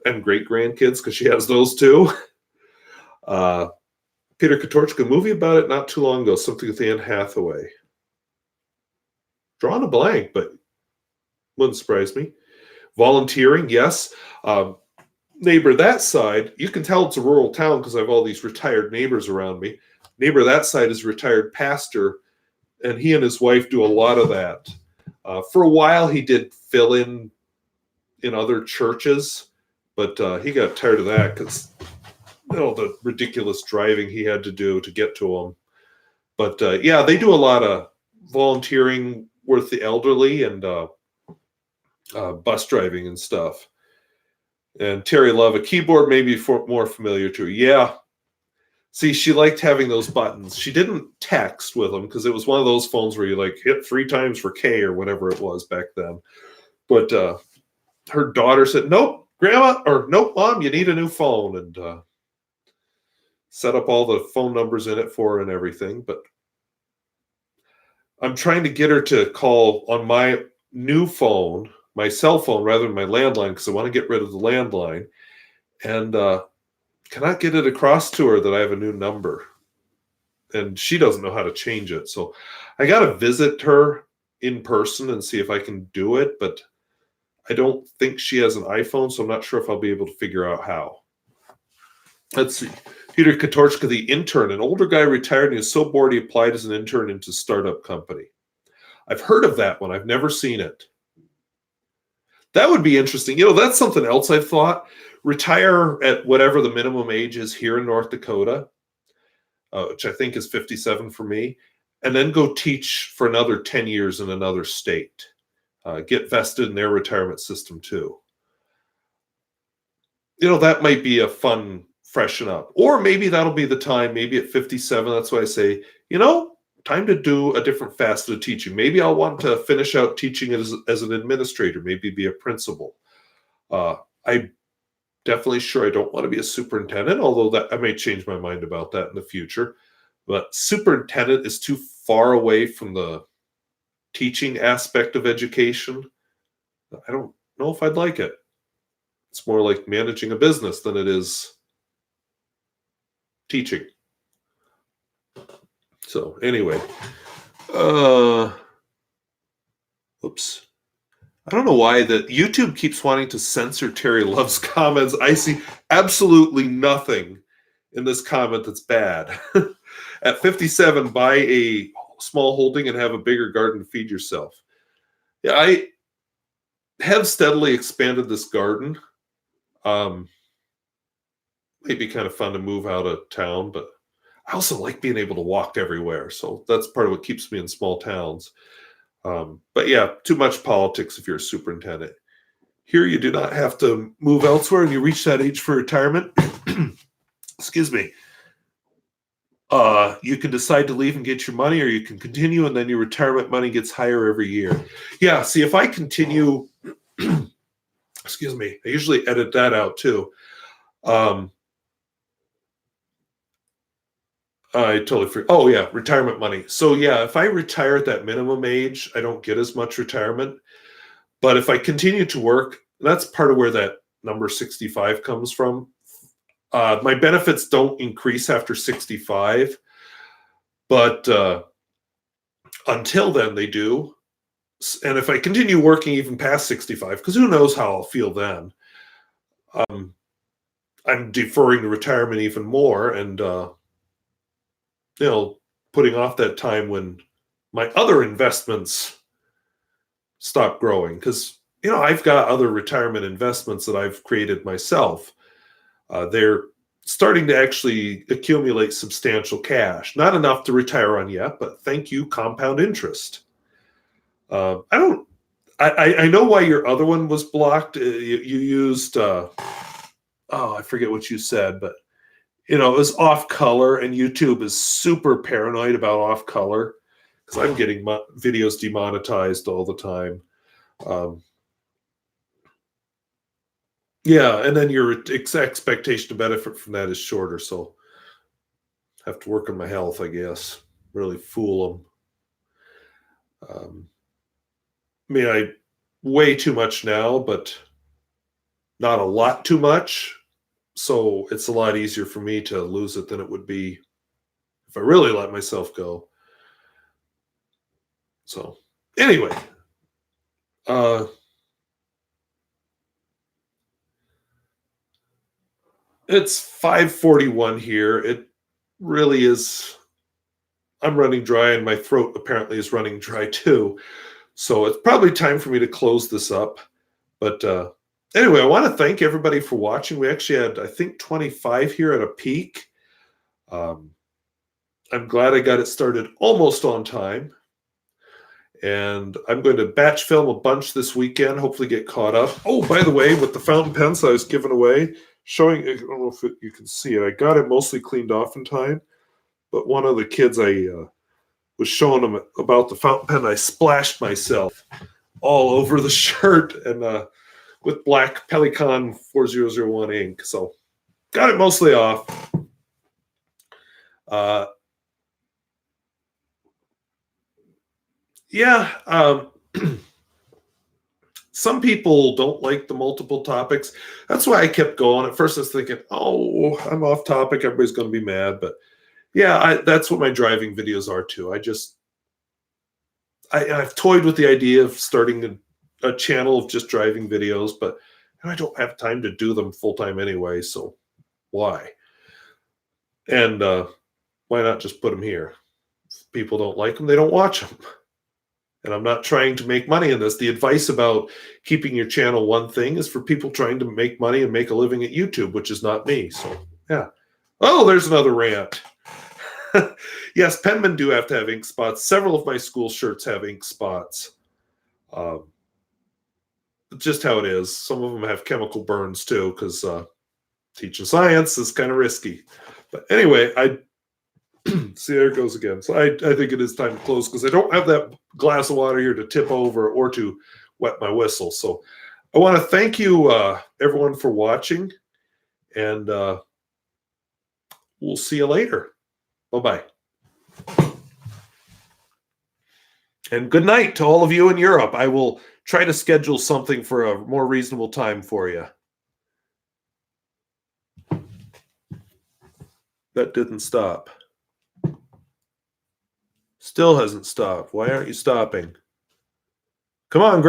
and great grandkids because she has those too. Peter Katorchka, movie about it not too long ago, something with Anne Hathaway. Drawing a blank, but wouldn't surprise me. Volunteering, yes. Neighbor that side, you can tell it's a rural town because I have all these retired neighbors around me. Neighbor that side is a retired pastor, and he and his wife do a lot of that. For a while, he did fill in other churches, but he got tired of that because the ridiculous driving he had to do to get to them. But yeah, they do a lot of volunteering with the elderly and bus driving and stuff. And Terry Love, a keyboard may be more familiar to her. Yeah. See, she liked having those buttons. She didn't text with them because it was one of those phones where you like hit 3 times for K or whatever it was back then. But her daughter said, nope, Grandma, or nope, Mom, you need a new phone. And set up all the phone numbers in it for her and everything. But I'm trying to get her to call on my new phone, my cell phone, rather than my landline, because I want to get rid of the landline. And cannot get it across to her that I have a new number. And she doesn't know how to change it. So I got to visit her in person and see if I can do it. But I don't think she has an iPhone, so I'm not sure if I'll be able to figure out how. Let's see. Peter Katorchka, the intern, an older guy retired and he was so bored he applied as an intern into a startup company. I've heard of that one. I've never seen it. That would be interesting. That's something else I've thought. Retire at whatever the minimum age is here in North Dakota, which I think is 57 for me, and then go teach for another 10 years in another state. Get vested in their retirement system too. That might be a fun freshen up. Or maybe that'll be the time, maybe at 57, that's why I say, time to do a different facet of teaching. Maybe I'll want to finish out teaching as an administrator, maybe be a principal. I'm definitely sure I don't want to be a superintendent, although that I may change my mind about that in the future. But superintendent is too far away from the teaching aspect of education. I don't know if I'd like it. It's more like managing a business than it is teaching. So anyway, oops. I don't know why that YouTube keeps wanting to censor Terry Love's comments. I see absolutely nothing in this comment that's bad. At 57, buy a small holding and have a bigger garden to feed yourself. Yeah, I have steadily expanded this garden. Might be kind of fun to move out of town, but I also like being able to walk everywhere. So that's part of what keeps me in small towns. But yeah, too much politics if you're a superintendent. Here, you do not have to move elsewhere and you reach that age for retirement. Excuse me. You can decide to leave and get your money, or you can continue and then your retirement money gets higher every year. Yeah, see, if I continue, excuse me, I usually edit that out too. I totally forgot. Oh, yeah, retirement money. So, yeah, if I retire at that minimum age, I don't get as much retirement. But if I continue to work, that's part of where that number 65 comes from. My benefits don't increase after 65, but until then they do. And if I continue working even past 65, because who knows how I'll feel then, I'm deferring the retirement even more and, putting off that time when my other investments stop growing. Because, I've got other retirement investments that I've created myself. They're starting to actually accumulate substantial cash. Not enough to retire on yet, but thank you, compound interest. I know why your other one was blocked. You used, I forget what you said, but it was off color, and YouTube is super paranoid about off color because I'm getting videos demonetized all the time. Yeah, and then your expectation to benefit from that is shorter, so I have to work on my health, I guess. Really fool them. I weigh too much now, but not a lot too much. So it's a lot easier for me to lose it than it would be if I really let myself go. So anyway, it's 5:41 here. It really is. I'm running dry, and my throat apparently is running dry too. So it's probably time for me to close this up. But anyway, I want to thank everybody for watching. We actually had, I think, 25 here at a peak. I'm glad I got it started almost on time. And I'm going to batch film a bunch this weekend, hopefully get caught up. Oh, by the way, with the fountain pens I was giving away, showing, I don't know if you can see it. I got it mostly cleaned off in time. But one of the kids, I was showing them about the fountain pen. I splashed myself all over the shirt and with black Pelikan 4001 ink. So got it mostly off. Yeah. Some people don't like the multiple topics. That's why I kept going. At first, I was thinking, oh, I'm off topic. Everybody's going to be mad. But yeah, that's what my driving videos are too. I've toyed with the idea of starting a channel of just driving videos, but I don't have time to do them full time anyway. So why? And why not just put them here? If people don't like them, they don't watch them. And I'm not trying to make money in this. The advice about keeping your channel one thing is for people trying to make money and make a living at YouTube, which is not me. So, yeah. Oh, there's another rant. Yes, penmen do have to have ink spots. Several of my school shirts have ink spots. Just how it is. Some of them have chemical burns too, because teaching science is kind of risky. But anyway, see, there it goes again. So I think it is time to close because I don't have that glass of water here to tip over or to wet my whistle. So I want to thank you, everyone, for watching, and we'll see you later. Bye-bye. And good night to all of you in Europe. I will try to schedule something for a more reasonable time for you. That didn't stop. Still hasn't stopped. Why aren't you stopping? Come on,